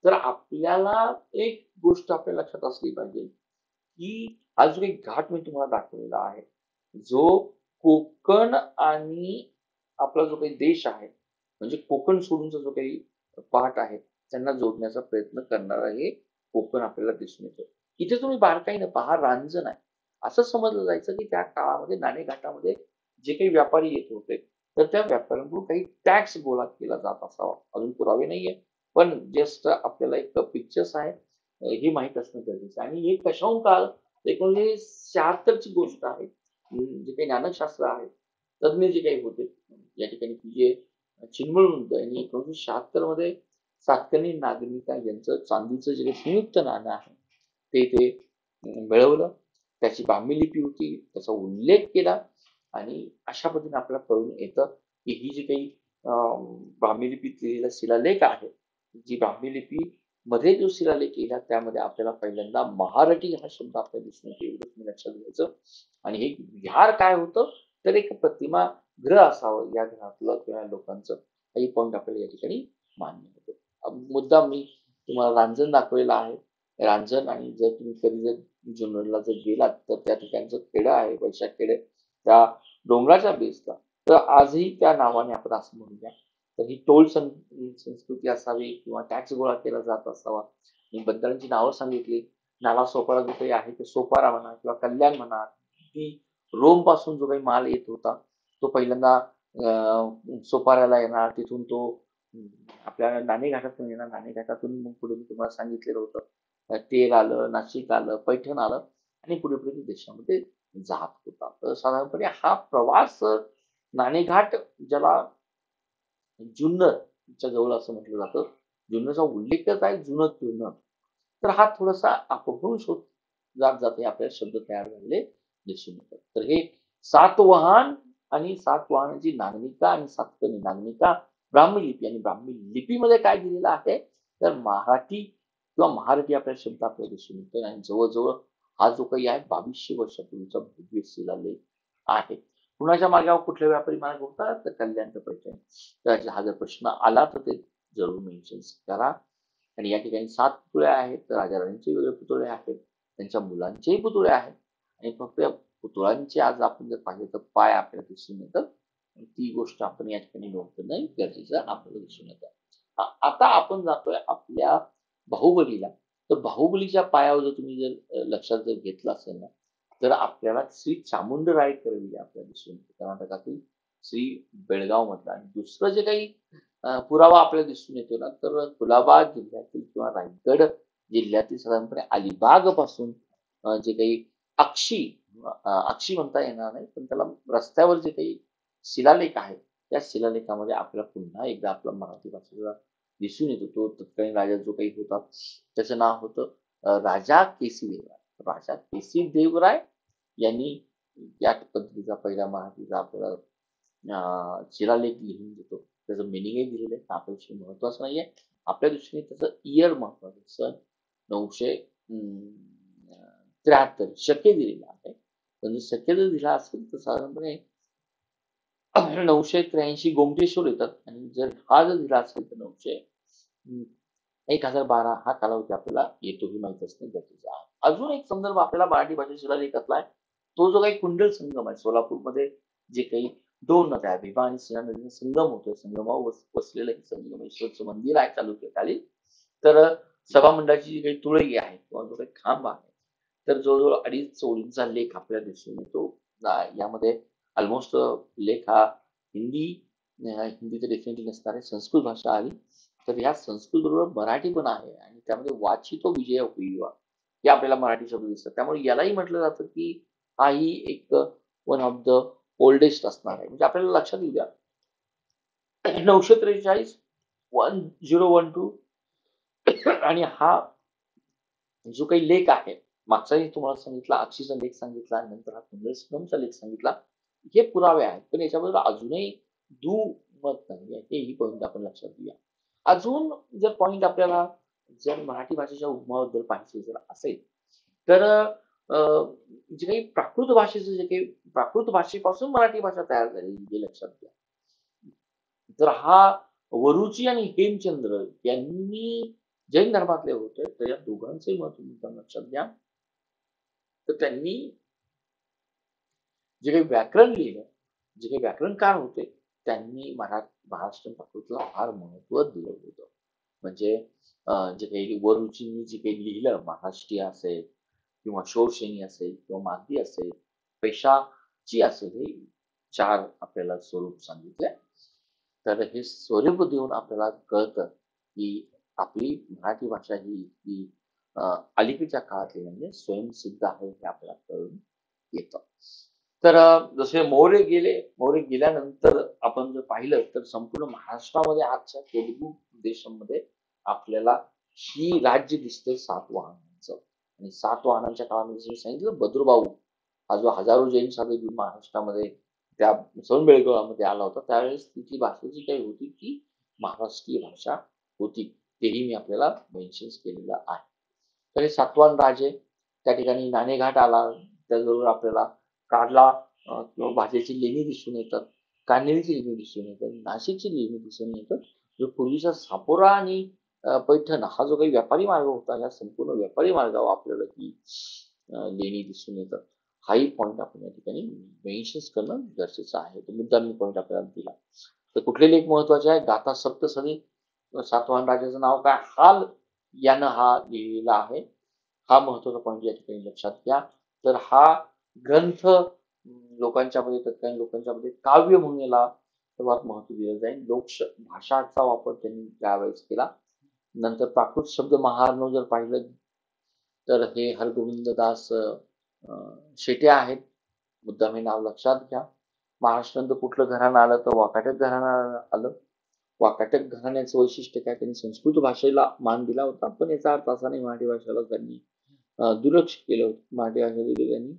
[SPEAKER 1] तर आपल्याला एक गोष्ट आपल्या लक्षात असली पाहिजे की हा जो एक घाट मी तुम्हाला दाखवलेला आहे, जो कोकण आणि आपला जो काही देश आहे, म्हणजे कोकण सोडूनचा जो काही पार्ट आहे त्यांना जोडण्याचा प्रयत्न करणारा हे कोकण आपल्याला दिसून येतं. इथे तुम्ही बारकाईनं पहा, रांजण आहे. असं समजलं जायचं की त्या काळामध्ये नाणेघाटामध्ये जे काही व्यापारी येत होते तर त्या व्यापाऱ्यांकडून काही टॅक्स गोळा केला जात असावा. अजून पुरावे नाहीये, पण जस्ट आपल्याला एक पिक्चर्स आहे हे माहीत असणं गरजेचं आहे. आणि हे कशाहून काळ 1976 ची गोष्ट आहे. जे काही ज्ञानशास्त्र आहे, तज्ञ जे काही होते या ठिकाणी जे चिन्मय म्हणतो यांनी 1976 मध्ये सातकर्णी नागनिका यांचं चांदीचं जे संयुक्त नाणं आहे ते मिळवलं. त्याची ब्राह्मी लिपी होती, त्याचा उल्लेख केला आणि अशा पद्धतीने आपल्याला कळून येतं की ही जी काही ब्राह्मी लिपीत लिहिलेला शिलालेख आहे, जी ब्राह्मी लिपी मध्ये जो शिलालेख लिहिला त्यामध्ये आपल्याला पहिल्यांदा महारटी हा शब्द आपल्याला दिसून येतो, एवढं तुम्ही लक्षात घ्यायचं. आणि हे विहार काय होतं, तर एक प्रतिमा गृह असावं या घरातलं किंवा लोकांचं, काही पॉईंट आपल्याला या ठिकाणी मान्य होतो. मुद्दा मी तुम्हाला रांजण दाखवलेला आहे. रांजण, आणि जर तुम्ही कधी जर जुन्नरला जर गेलात तर त्या ठिकाणचं खेडं आहे वैशाख खेडे, त्या डोंगराच्या बेसला, तर आजही त्या नावाने आपण असं म्हणूया. तर ही संस्कृती असावी किंवा टॅक्स गोळा केला जात असावा. आणि बंदरांची नावं सांगितली. नाला सोपारा जो काही आहे ते सोपारा म्हणा किंवा कल्याण म्हणा, ती रोम पासून जो काही माल येत होता तो पहिल्यांदा सोपाऱ्याला येणार, तिथून तो आपल्या नाणेघाटातून येणार, नाणेघाटातून मग पुढे मी तुम्हाला सांगितलेलं होतं तेर आलं, नाशिक आलं, पैठण आलं, आणि पुढे पुढे देशामध्ये जात होता. तर साधारणपणे हा प्रवास नाणेघाट, ज्याला जुन्नरच्या जवळ असं म्हटलं जातं, जुन्नरचा उल्लेखच आहे जुनं जुन्नर. तर हा थोडासा अपभ्रंश होत जात जाते, आपल्याला शब्द तयार झालेले दिसून येतात. तर हे सातवाहन आणि सातवाहनाची नागरिका आणि सातकणी नागरिका ब्राह्मी लिपी, आणि ब्राह्मी लिपीमध्ये काय दिलेलं आहे, तर मराठी किंवा महारठी आपल्याला शब्द आपल्याला दिसून येतो. आणि जवळजवळ हा जो काही आहे 2200 वर्षापूर्वीचा भव्य शिलालेख आहे. कुणाच्या मार्गावर कुठले व्यापारी मार्ग होता, तर कल्याण ते पैठण. तर हा जर प्रश्न आला तर ते जरूर मेन्शन करा. आणि या ठिकाणी 7 पुतळे आहेत, तर राजा राणीचे वेगळे पुतळे आहेत, त्यांच्या मुलांचेही पुतळे आहेत. आणि फक्त या पुतळ्यांचे आज आपण जर पाहिलं तर पाय आपल्याला दिसून येतं. ती गोष्ट आपण या ठिकाणी नोंद करणं गरजेचं आपल्याला दिसून येतं. आता आपण जातोय आपल्या बाहुबलीला. तर बाहुबलीच्या पायावर जर तुम्ही जर लक्षात जर घेतलं असेल ना, तर आपल्याला श्री चामुंडराय करविले आपल्याला दिसून येते, कर्नाटकातील श्री बेळगाव मधला. आणि दुसरं जे काही पुरावा आपल्याला दिसून येतो ना, तर कुलाबा जिल्ह्यातील किंवा रायगड जिल्ह्यातील साधारणपणे अलिबाग पासून जे काही अक्षी अक्षी म्हणता येणार नाही, पण त्याला रस्त्यावर जे काही शिलालेख आहे, त्या शिलालेखामध्ये आपल्याला पुन्हा एकदा आपला मराठी भाषेचा दिसून येतो. तो तत्कालीन राजा जो काही होता त्याचं नाव होतं राजा केसी देवराय. राजा केसी देवराय यांनी या पद्धतीचा पहिला मराठीचा आपल्याला शिलालेख लिहून देतो. त्याचं मिनिंगही दिलेलं आहे, आपल्या दृष्टीने महत्वाचं नाहीये. आपल्या दृष्टीने त्याचं इयर महत्वाचं, सन 973 शके दिलेला आहे. पण जर शके जर दिला असेल तर साधारणपणे 983 गोमटेश्वर येतात. आणि जर हा जर दिला असेल तर 1012 हा कालावधी आपल्याला येतोही माहित असणं गरजेचं आहे. अजून एक संदर्भ आपल्याला मराठी भाषेत शिलालेखातला आहे, तो जो काही कुंडल संगम आहे सोलापूरमध्ये, जे काही दोन नद्या आहे, भीमा आणि सिंहा नदीचा संगम होतोय, संगमावर वसलेलं हे संगमेश्वरचं मंदिर आहे तालुक्याखाली. तर सभामंडळाची जी काही तुळई आहे किंवा जो काही खांब आहे, तर जवळजवळ 2.5 ओळींचा लेख आपल्याला दिसून येतो. यामध्ये ऑलमोस्ट लेख हा हिंदी तर डेफिनेटली नसणार आहे, संस्कृत भाषा आली. तर या संस्कृत बरोबर मराठी पण आहे, आणि त्यामध्ये वाचितो विजय होईवा हे आपल्याला मराठी शब्द दिसतात. त्यामुळे यालाही म्हटलं जातं की हाही एक वन ऑफ द ओल्डेस्ट असणार आहे. म्हणजे आपल्याला लक्षात येऊ द्या, 943 1012 आणि हा जो काही लेख आहे, मागचाही तुम्हाला सांगितला, अक्षीचा लेख सांगितला, नंतर हा कुंडलसंगमचा लेख सांगितला, हे पुरावे आहेत. पण याच्याबद्दल अजूनही दुमत नाही आहे, हेही पॉईंट आपण लक्षात घेऊया. अजून जर पॉईंट आपल्याला जर मराठी भाषेच्या उगमाबद्दल पाहिजे जर असेल, तर जे काही प्राकृत भाषेचं जे काही प्राकृत भाषेपासून मराठी भाषा तयार झाली हे लक्षात घ्या. तर हा वरुची आणि हेमचंद्र यांनी जैन धर्मातले होते, तर या दोघांचे मत तुम्ही लक्षात घ्या. तर त्यांनी जे काही व्याकरण लिहिलं, जे काही व्याकरणकार होते, त्यांनी महाराष्ट्र प्राकृतला फार महत्व दिलं होतं. म्हणजे जे काही वरुचींनी जे काही लिहिलं, महाराष्ट्रीय असेल किंवा शोरशेनी असेल किंवा मागधी असेल, पेशाची असेल, हे 4 आपल्याला स्वरूप सांगितले. तर हे स्वरूप देऊन आपल्याला कळतं की आपली मराठी भाषा ही अलीकडच्या काळातली म्हणजे स्वयंसिद्ध आहे, हे आपल्याला कळून येतं. तर जसे मोरे गेल्यानंतर आपण जर पाहिलं तर संपूर्ण महाराष्ट्रामध्ये आजच्या तेलुगू देशामध्ये आपल्याला ही राज्य दिसते सातवाहनांचं. आणि सातवाहनांच्या काळामध्ये जसं सांगितलं, बद्रुभाऊ हा जो हजारो जैन साधू घेऊन महाराष्ट्रामध्ये त्या बेळगावामध्ये आला होता त्यावेळेस तिथली भाषा जी काही होती ती महाराष्ट्रीय भाषा होती. तेही मी आपल्याला मेन्शन केलेलं आहे. तर हे सातवाहन राजे त्या ठिकाणी नाणेघाट आला, त्याचबरोबर आपल्याला कार्ला किंवा भाषेची लेणी दिसून येतात, कान्हेरीची लेणी दिसून येतात, नाशिकची लेणी दिसून येतात. जो पूर्वीचा सापोरा आणि पैठण हा जो काही व्यापारी मार्ग होता, या संपूर्ण व्यापारी मार्गावर आपल्याला ही लेणी दिसून येतात. हाही पॉईंट आपण या ठिकाणी मेन्शन करणं गरजेचं आहे. तो मुद्दा मी पॉईंट आपल्याला दिला. तर कुठले लेख महत्वाचे आहे? गाथा सप्तसरी, सातवाहन राजाचं नाव काय? हाल यानं हा लिहिलेला आहे. हा महत्वाचा पॉईंट या ठिकाणी लक्षात घ्या. तर हा ग्रंथ लोकांच्या मध्ये, तत्कालीन लोकांच्या मध्ये काव्य म्हणून याला सर्वात महत्व दिलं जाईल. लोक भाषाचा वापर त्यांनी त्यावेळेस केला. नंतर प्राकृत शब्द महार्णव जर पाहिलं तर हे हरगोविंददास शेटे आहेत. मुद्दाम हे नाव लक्षात घ्या. महाराष्ट्रानंतर कुठलं घराणं आलं तर वाकाटक घराणं आलं. वाकाटक घराण्याचं वैशिष्ट्य काय? त्यांनी संस्कृत भाषेला मान दिला होता, पण याचा अर्थ असा नाही मराठी भाषेला त्यांनी दुर्लक्ष केलं होतं. मराठी भाषेला त्यांनी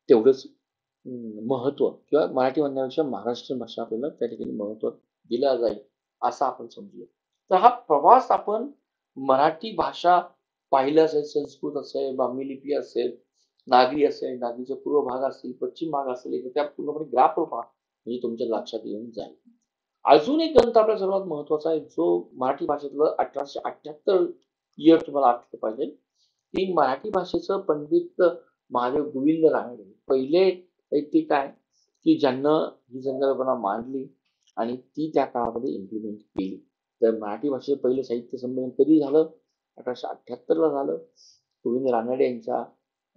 [SPEAKER 1] तेवढंच महत्व किंवा मराठी म्हणण्यापेक्षा महाराष्ट्रीयन भाषा आपल्याला त्या ठिकाणी महत्व दिलं जाईल असं आपण समजूया. तर हा प्रवास आपण मराठी भाषा पाहिलं असेल, संस्कृत असेल, ब्राह्मी लिपी असेल, नागरी असेल, नागरीचा पूर्व भाग असेल, पश्चिम भाग असेल, तर त्या पूर्णपणे ग्राफ रूपात म्हणजे तुमच्या लक्षात येऊन जाईल. अजून एक ग्रंथ आपल्या सर्वात महत्वाचा आहे जो मराठी भाषेतलं 1878 इयर तुम्हाला आठवलं पाहिजे. ती मराठी भाषेचं पंडित महादेव गोविंद रानडे पहिले व्यक्ती काय की ज्यांना ही संकल्पना मांडली आणि ती त्या काळामध्ये इम्प्लिमेंट केली. तर मराठी भाषेचं पहिलं साहित्य संमेलन कधी झालं? 1878 ला झालं. गोविंद रानडे यांच्या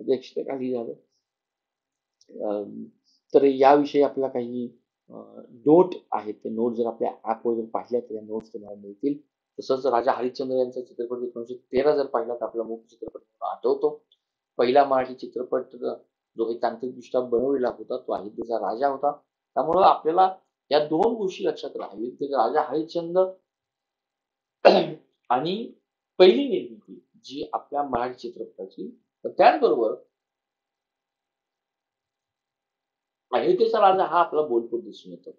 [SPEAKER 1] अध्यक्षतेखाली झालं. तर याविषयी आपल्याला काही नोट आहेत. ते नोट जर आपल्या ऍपवर जर पाहिल्या तर या नोट्स तुम्हाला मिळतील. तसंच राजा हरिश्चंद्र यांचा चित्रपट 1913 जर पाहिला तर आपला मुख्य चित्रपट आठवतो. पहिला मराठी चित्रपट जो काही तांत्रिकदृष्ट्या बनवलेला होता तो अयोध्येचा राजा होता. त्यामुळं आपल्याला या दोन गोष्टी लक्षात राहा. अयोध्येचा राजा हरिश्चंद्र आणि पहिली निर्मिती जी आपल्या मराठी चित्रपटाची, त्याचबरोबर अयोध्येचा राजा हा आपला बोलपूर दिसून येतो.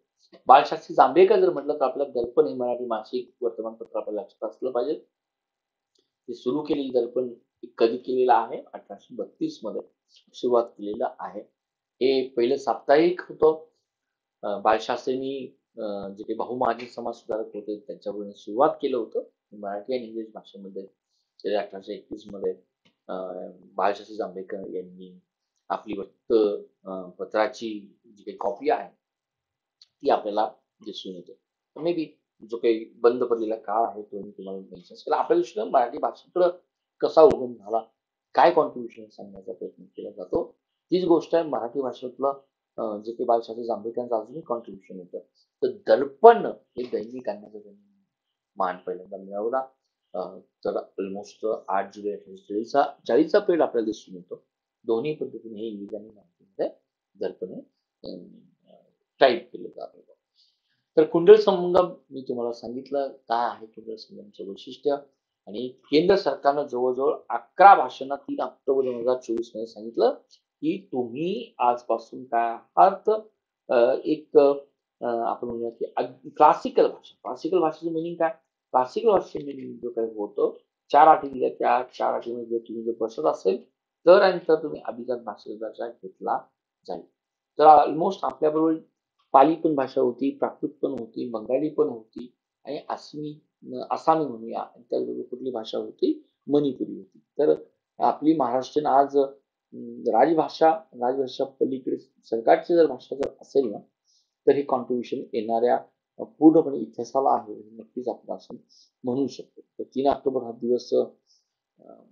[SPEAKER 1] बाळशास्त्री जांभेकर जर म्हटलं तर आपल्या दर्पण हे मराठी मासिक वर्तमानपत्र आपल्याला लक्षात असलं पाहिजे. ते सुरू केलेली दर्पण कधी केलेलं आहे? 1832 मध्ये सुरुवात केलेलं आहे. हे पहिलं साप्ताहिक होतं. बाळशास्त्रींनी जे काही बहुमहाजन समाज सुधारक होते त्यांच्याकडून सुरुवात केलं होतं मराठी आणि इंग्रजी भाषेमध्ये. 1831 मध्ये बाळशास्त्री जांभेकर यांनी आपली पत्राची जी काही कॉपी आहे ती आपल्याला दिसून येते. मे बी जो काही बंद पडलेला काळ आहे तो मी तुम्हाला मेन्शन केला. आपल्या दृष्टीनं मराठी भाषेकडं कसा उगम झाला, काय कॉन्ट्रीब्युशन सांगण्याचा प्रयत्न केला जातो, तीच गोष्ट आहे मराठी भाषेतलं जे काही बाळशास्त्री जांभेकरांचं अजूनही कॉन्ट्रीब्युशन होतं. तर दर्पण हे दैनिक आणण्याचा त्यांनी मान पहिल्यांदा मिळवला. तर ऑलमोस्ट 8 जुलै 1840चा पिरियड आपल्याला दिसून येतो. दोन्ही पद्धतीने हे इंग्रजी आणि मराठीमध्ये दर्पण टाईप केलं जातं. तर कुंडल संगम मी तुम्हाला सांगितलं काय आहे कुंडल संगमचं वैशिष्ट्य. आणि केंद्र सरकारनं जवळजवळ 11 भाषांना 3 ऑक्टोबर 2024 मध्ये सांगितलं की तुम्ही आजपासून काय आहात एक आपण म्हणूया की क्लासिकल भाषेचं मिनिंग काय? क्लासिकल भाषेचं मिनिंग जो काही होतं 4 अटी दिल्या, त्या 4 अटीमध्ये जर तुम्ही जर बसत असेल तर आणि तर तुम्ही अभिजात भाषेचा दर्जा घेतला जाईल. तर ऑलमोस्ट आपल्याबरोबर पाली पण भाषा होती, प्राकृत पण होती, बंगाली पण होती आणि आसामी म्हणूया, त्याचबरोबर कुठली भाषा होती? मणिपुरी होती. तर आपली महाराष्ट्रीयन आज राजभाषा पलीकडे सरकारची जर भाषा जर असेल ना तर हे कॉन्ट्रीब्युशन येणाऱ्या पूर्णपणे इतिहासाला आहे नक्कीच आपण असं म्हणू शकतो. तर 3 ऑक्टोबर हा दिवस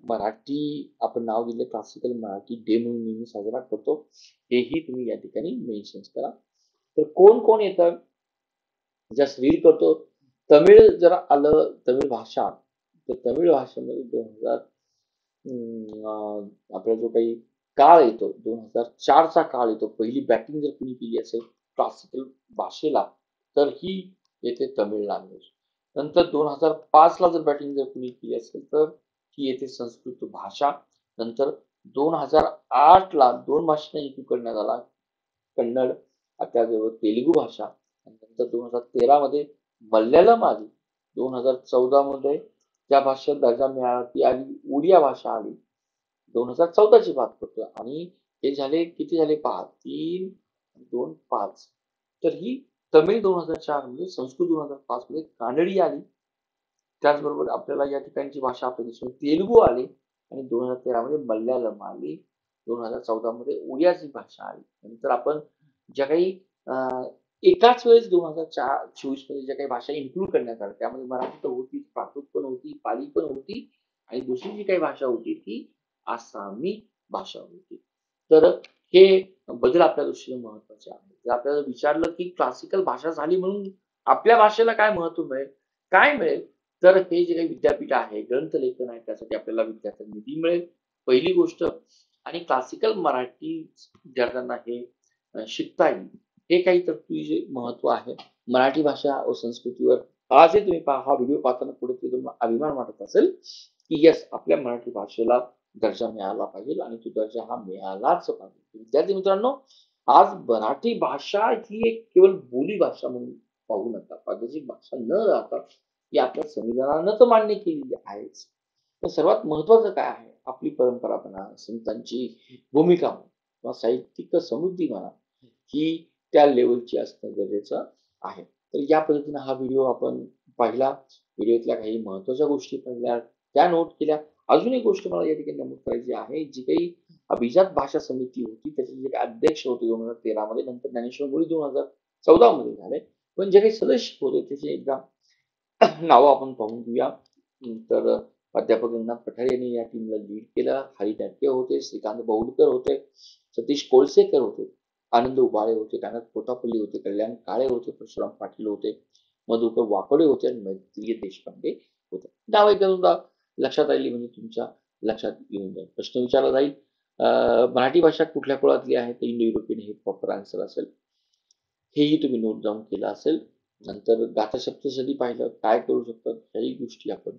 [SPEAKER 1] मराठी आपण नाव दिले क्लासिकल मराठी डे म्हणून नेहमी साजरा करतो. हेही तुम्ही या ठिकाणी मेन्शन करा. तर कोण कोण येतं? जस्ट रीड करतो. तमिळ जर आलं, तमिळ भाषा, तर तमिळ भाषेमध्ये 2000 आपला जो काही काळ येतो 2004चा काळ येतो. पहिली बॅटिंग जर कुणी केली असेल क्लासिकल भाषेला तर ही येते तमिळ लँग्वेज. नंतर 2005 ला जर बॅटिंग जर कुणी केली असेल तर ही येते संस्कृत भाषा. नंतर 2008 ला 2 भाषांना एकू करण्यात आला, कन्नड त्याचबरोबर तेलुगू भाषा, आणि नंतर 2013 मध्ये मल्याळम आली, 2014 मध्ये त्या भाषेला दर्जा मिळाला ती आली, ओडिया भाषा आली 2014 ची बात करतोय. आणि हे झाले, किती झाले पहा, 3, 2, 5. तर ही तमिळ 2004 मध्ये, संस्कृत 2005 मध्ये, कानडी आली. त्याचबरोबर आपल्याला या ठिकाणची भाषा आपल्या देशात तेलुगू आली, आणि 2013 मध्ये मल्याळम आली, 2014 मध्ये ओडियाची भाषा आली. नंतर आपण ज्या काही एकाच वेळेस 2024 मध्ये ज्या काही भाषा इन्क्लूड करण्यात आल्या त्यामध्ये मराठी तर होती, प्राकृत पण होती, पाली पण होती, आणि दुसरी जी काही भाषा होती ती आसामी भाषा होती. तर हे बदल आपल्या दृष्टीने महत्वाचे आहे. जर आपल्याला विचारलं की क्लासिकल भाषा झाली म्हणून आपल्या भाषेला काय महत्व मिळेल, काय मिळेल, तर हे जे काही विद्यापीठ आहे, ग्रंथलेखन आहे, त्यासाठी आपल्याला विद्यार्थ्यांना निधी मिळेल, पहिली गोष्ट. आणि क्लासिकल मराठी विद्यार्थ्यांना हे शिकता येईल, हे काही तरतुदी जे महत्व आहे मराठी भाषा व संस्कृतीवर. आजही तुम्ही पहा, हा व्हिडिओ पाहताना कुठेतरी तुम्हाला अभिमान वाटत असेल की यस, आपल्या मराठी भाषेला दर्जा मिळाला पाहिजे, आणि तो दर्जा हा मिळालाच पाहिजे. विद्यार्थी मित्रांनो, आज मराठी भाषा ही एक केवळ बोली भाषा म्हणून पाहू नका, प्रादेशिक भाषा न राहता ती आपल्या संविधानानं तर मान्य केलेली आहेच. पण सर्वात महत्वाचं काय आहे, आपली परंपरा म्हणा, संतांची भूमिका म्हणा, किंवा साहित्यिक समृद्धी म्हणा, ही त्या लेवलची असणं गरजेचं आहे. तर या पद्धतीने हा व्हिडिओ आपण पाहिला, व्हिडिओतल्या काही महत्वाच्या गोष्टी पाहिल्या, त्या नोट केल्या. अजून एक गोष्ट मला या ठिकाणी नमूद करायची आहे, जी काही अभिजात भाषा समिती होती त्याचे जे काही अध्यक्ष होते 2013 मध्ये, नंतर ज्ञानेश्वर मुळी 2014 मध्ये झाले, पण जे काही सदस्य होते त्याचे एकदा नावं आपण पाहून घेऊया. तर प्राध्यापक रंगनाथ पठारे यांनी या टीमला लीड केलं. हरी टाटके होते, श्रीकांत बहुलकर होते, सतीश कोळसेकर होते, आनंद उबाळे होते, कानात पोटापल्ली होते, कल्याण काळे होते, परशुराम पाटील होते, मधुकर वाकडे होते, आणि मैत्रिय देशपांडे होते. नाव एकदा लक्षात आली म्हणजे तुमच्या लक्षात येऊन जाईल. प्रश्न विचारला जाईल, मराठी भाषा कुठल्या कुळातली आहे, तर इंडो युरोपियन हे प्रॉपर आन्सर असेल. हेही तुम्ही नोट डाऊन केलं असेल. नंतर गाथा सप्तशती पाहिलं, काय करू शकतात, ह्याही गोष्टी आपण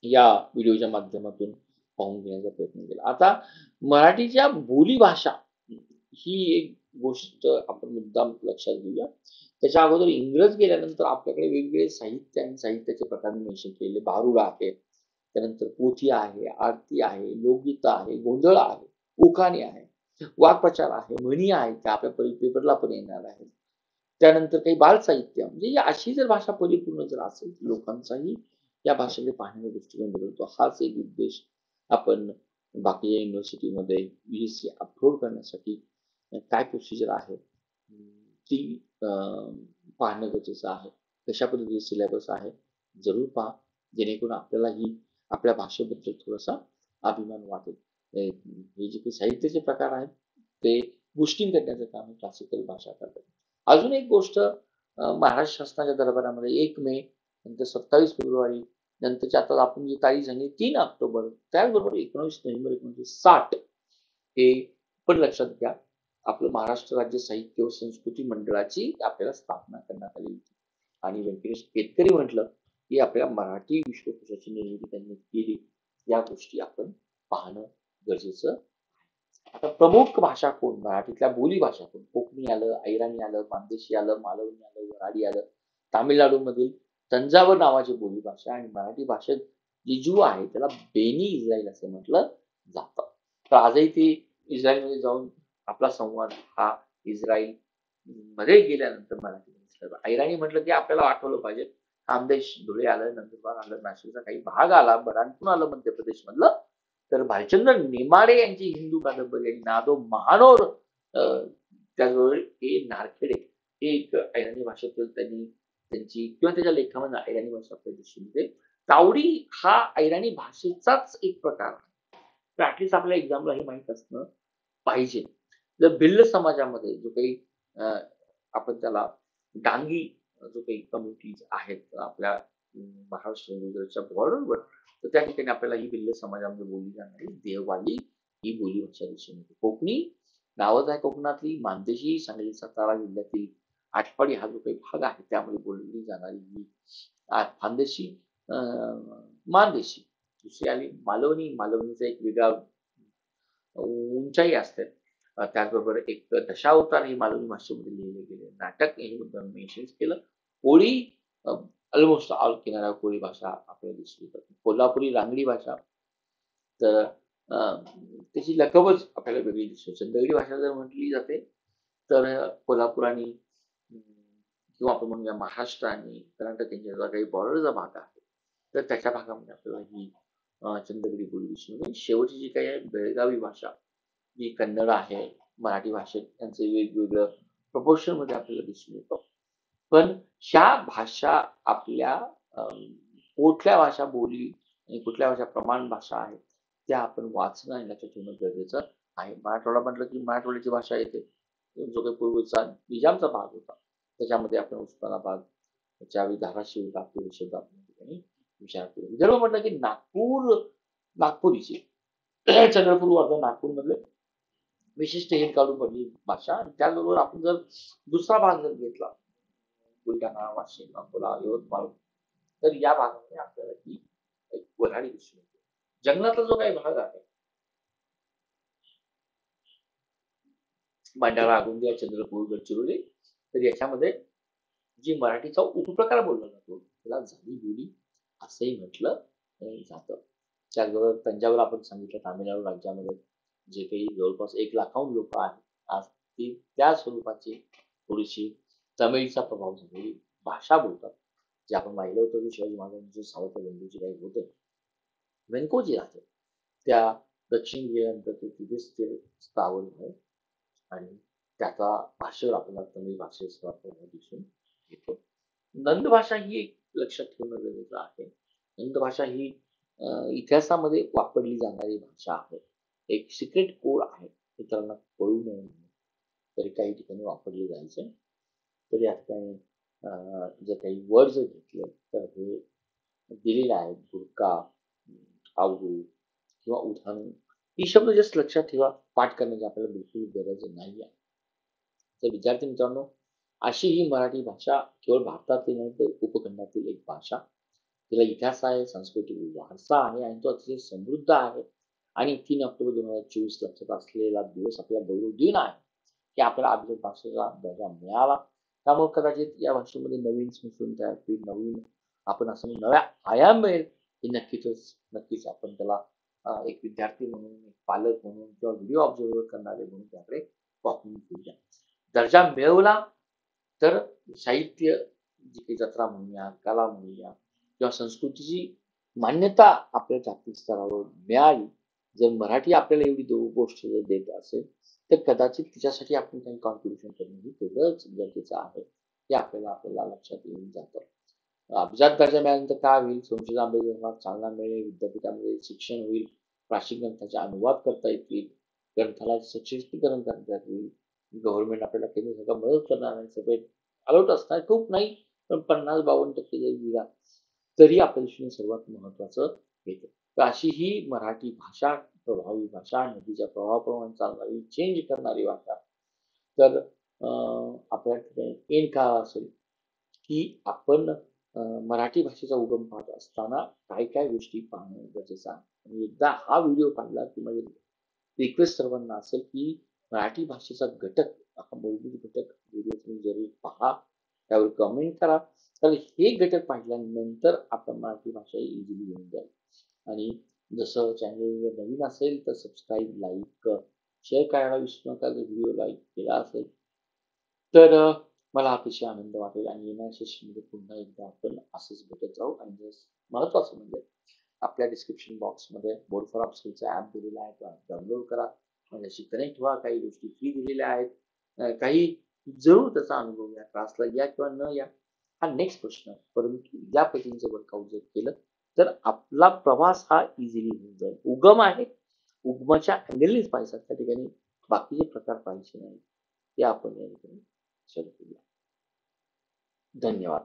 [SPEAKER 1] या व्हिडिओच्या माध्यमातून पाहून घेण्याचा प्रयत्न केला. आता मराठीच्या बोलीभाषा ही एक गोष्ट आपण मुद्दाम लक्षात घेऊया. त्याच्या अगोदर इंग्रज गेल्यानंतर आपल्याकडे वेगवेगळे साहित्य आणि साहित्याचे प्रकार मेन्शन केले. भारुड आहे, त्यानंतर पोथी आहे, आरती आहे, लोकगीत आहे, गोंधळ आहे, उखाणे आहे, वाक्प्रचार आहे, म्हणी आहे, त्या आपल्या पेपरला पण येणार आहेत. त्यानंतर काही बाल साहित्य, म्हणजे अशी जर भाषा परिपूर्ण जर असेल, लोकांचाही या भाषेकडे पाहण्याचा दृष्टिकोन बदलतो. हाच एक उद्देश आपण बाकीच्या युनिव्हर्सिटीमध्ये BSc अपलोड करण्यासाठी काय प्रोसिजर आहे ती पाहणं गरजेचं आहे. कशा पद्धतीचे सिलेबस आहे जरूर पहा, जेणेकरून आपल्यालाही आपल्या भाषेबद्दल थोडासा अभिमान वाटेल. हे जे काही साहित्याचे प्रकार आहेत ते बुस्टिंग करण्याचं काम क्लासिकल भाषा करतात. अजून एक गोष्ट, महाराष्ट्र शासनाच्या दरबारामध्ये 1 मे, नंतर 27 फेब्रुवारी, नंतरची आता आपण जी तारीख झाली 3 ऑक्टोबर, त्याचबरोबर 19 नोव्हेंबर 1960 हे पण लक्षात घ्या, आपलं महाराष्ट्र राज्य साहित्य व संस्कृती मंडळाची आपल्याला स्थापना करण्यात आली होती. आणि व्यंकटेश केतकरी म्हटलं की आपल्या मराठी विश्वकोशाची निर्मिती त्यांनी केली. या गोष्टी आपण पाहणं गरजेचं आहे. आता प्रमुख भाषा कोण, मराठीतल्या बोली भाषा कोण? कोकणी आलं, अहिराणी आलं, मानदेशी आलं, मालवणी आलं, वऱ्हाडी आलं, तामिळनाडूमधील तंजावर नावाची बोली भाषा, आणि मराठी भाषेत जिजू आहे त्याला बेनी इस्रायल असं म्हटलं जातं. तर आजही ते इस्रायलमध्ये जाऊन आपला संवाद हा इस्रायल मध्ये गेल्यानंतर मराठी अहिराणी म्हटलं की आपल्याला आठवलं पाहिजे खानदेश, धुळे आलं, नंदुरबार आलं, नाशिकचा काही भाग आला, बऱ्हाणपूर आलं मध्य प्रदेश मधलं. तर भालचंद्र नेमाडे यांची हिंदू कादंबरी आणि नादो महानोर, त्याचबरोबर हे नारखेडे, हे एक अहिराणी भाषेतील त्यांनी त्यांची किंवा त्याच्या लेखामध्ये अहिराणी भाषा आपल्या दिसून तावडी हा अहिराणी भाषेचाच एक प्रकार आहे. तर ऍटलीस्ट आपल्या एक्झामला हे माहित असणं पाहिजे. जर भिल्ल समाजामध्ये जो काही आपण त्याला डांगी जो काही कम्युनिटीज आहेत आपल्या महाराष्ट्र गुजरातच्या बॉर्डरवर, तर त्या ठिकाणी आपल्याला ही भिल्ल समाजामध्ये बोलली जाणारी देववाली ही बोली भाषा दिसून येते. कोकणी गावच आहे कोकणातली, मानदेशी सांगली सातारा जिल्ह्यातील आटपाडी हा जो काही भाग आहे त्यामध्ये बोलली जाणारी ही खानदेशी, मानदेशी. दुसरी आली मालवणी, मालवणीचा एक वेगळा उंचाई असते. त्याचबरोबर एक दशावतार हे मालवणी भाषेमध्ये लिहिले गेले नाटक हे मेन्शन केलं. कोळी ऑलमोस्ट ऑल किनाऱ्या कोळी भाषा आपल्याला दिसली जाते. कोल्हापुरी रांगडी भाषा तर त्याची लकबच आपल्याला वेगळी दिसते. चंदेरी भाषा जर म्हटली जाते तर कोल्हापूर आणि किंवा आपण म्हणूया महाराष्ट्र आणि कर्नाटक यांच्या जो काही बॉर्डरचा भाग आहे तर त्याच्या भागामध्ये आपल्याला ही चंदगडी बोली दिसून येते. शेवटची जी काही आहे बेळगावी भाषा जी कन्नड आहे मराठी भाषेत त्यांचे वेगवेगळं प्रपोर्शन मध्ये आपल्याला दिसून येतं. पण ह्या भाषा आपल्या कुठल्या भाषा बोली आणि कुठल्या भाषा प्रमाण भाषा आहेत त्या आपण वाचणं आणि लक्षात ठेवणं गरजेचं आहे. मराठवाडा म्हटलं की मराठवाड्याची भाषा येते. जो काही पूर्वीचा निजामचा भाग होता त्याच्यामध्ये आपण उस्मानाबाद ज्यावेळी धाराशिव लातूर हे शब्द आपण या ठिकाणी विचार केले. विदर्भ म्हटलं की नागपुरीची चंद्रपूर वर्धा नागपूर मधले विशिष्ट हे काढून पडली भाषा. आणि त्याचबरोबर आपण जर दुसरा भाग जर घेतला बुलढाणा वाशिम अकोला यवतमाळ तर या भागामध्ये आपल्याला ही एक वऱ्हाडी दिसून येते. जंगलातला जो काही भाग आहे भंडारा गोंदिया चंद्रपूर गडचिरोली तर याच्यामध्ये जी मराठीचा उपप्रकार बोलला जातो त्याला झाडी बोली असंही म्हटलं जातं. त्याचबरोबर तंजावर आपण सांगितलं तामिळनाडू राज्यामध्ये जे काही जवळपास 1 लाखाहून लोक आहेत आज ती त्या स्वरूपाची थोडीशी तमिळचा प्रभाव झालेली भाषा बोलतात. जे आपण पाहिलं होतं की शिवाजी महाराजांचे सावत्र बंधूचे काही होते व्यंकोजी राहते त्या दक्षिण गेल्यानंतर ते तिथेच ते स्थावर आहे आणि त्याचा भाषेवर आपल्याला तमिळ भाषेचा प्रभाव दिसून येतो. नंद भाषा ही एक लक्षात ठेवणं गरजेचं आहे. नंद भाषा ही इतिहासामध्ये वापरली जाणारी भाषा आहे. एक सिक्रेट कोड आहे इतरांना कळू नये म्हणून तरी काही ठिकाणी वापरले जायचे. तर या ठिकाणी जर काही वर्ड जर घेतले तर हे दिलेले आहेत गुरका आवडू किंवा उदाहरण ही शब्द जस्ट लक्षात ठेवा. पाठ करण्याची आपल्याला बिलकुल गरज नाही आहे. तर विद्यार्थी मित्रांनो अशी ही मराठी भाषा केवळ भारतातील नाही तर उपखंडातील एक भाषा. तिला इतिहास आहे सांस्कृतिक वारसा आहे आणि तो अतिशय समृद्ध आहे. आणि 3 ऑक्टोबर 2024 लक्षात असलेला दिवस आपल्याला गौरव दिन आहे की आपल्याला आपल्या भाषेचा दर्जा मिळाला. त्यामुळे कदाचित या भाषेमध्ये नवीन संस्कृती तयार होईल नवीन आपण असं नव्या आयाम मिळेल हे नक्कीच आपण त्याला एक विद्यार्थी म्हणून एक पालक म्हणून किंवा व्हिडिओ ऑब्झर्व्हर करणारे म्हणून त्याकडे वापरून घेऊया. दर्जा मिळवला तर साहित्य जी काही जत्रा म्हणूया कला म्हणूया किंवा संस्कृतीची मान्यता आपल्या जागतिक स्तरावर मिळाली. जर मराठी आपल्याला एवढी गोष्ट जर देत असेल तर कदाचित तिच्यासाठी आपण काही कॉन्ट्रीब्युशन करणं ही तेवढंच गरजेचं आहे हे आपल्याला लक्षात येऊन जातं. अभिजात दर्जा मिळाल्यानंतर काय होईल संशोधन अभ्यासक्रमात चालना मिळेल विद्यापीठामध्ये शिक्षण होईल प्राचीन ग्रंथाचे अनुवाद करता येतील ग्रंथाला सशक्तीकरण करण्यात येईल. गव्हर्नमेंट आपल्याला केंद्र सरकार मदत करणार आहे सगळे अलर्ट असणार खूप नाही पण 50-52% जरी दिला तरी आपल्या दृष्टीने सर्वात महत्वाचं येतं. तर अशी ही मराठी भाषा प्रभावी भाषा नदीच्या प्रवाहाप्रमाणे चालणारी चेंज करणारी भाषा. तर आपल्या एन काळ असेल की आपण मराठी भाषेचा उगम पाहत असताना काय काय गोष्टी पाहणं गरजेचं आहे. आणि एकदा हा व्हिडिओ पाहिला की माझी रिक्वेस्ट सर्वांना असेल की मराठी भाषेचा घटक हा मूलभूत घटक व्हिडिओ तुम्ही जरूर पहा त्यावर कमेंट करा. तर हे घटक पाहिल्यानंतर आपण मराठी भाषा इझिली येऊन जाईल. आणि जसं चॅनल नवीन असेल तर सबस्क्राईब लाईक शेअर करायला विसरू नका. जर व्हिडिओ लाईक केला असेल तर मला अतिशय आनंद वाटेल आणि येणाऱ्या सेशनमध्ये पुन्हा एकदा आपण असंच भेटत राहू. आणि महत्वाचं म्हणजे आपल्या डिस्क्रिप्शन बॉक्समध्ये बोर्ड फॉर अपस्किलचा ऍप दिलेला आहे तो ऍप डाउनलोड करा माझ्याशी कनेक्ट व्हा. काही गोष्टी फ्री दिलेल्या आहेत. काही जरूर त्याचा अनुभव घ्या क्लासला या किंवा न या हा नेक्स्ट प्रश्न. परंतु या पद्धतीचं वर्कआउट जर केलं तर आपला प्रवास हा इझिली होऊन जाईल. उगम आहे उगमाच्या अँगलनीच पाहिजे त्या ठिकाणी बाकीचे प्रकार पाहिजे नाही ते आपण या ठिकाणी धन्यवाद.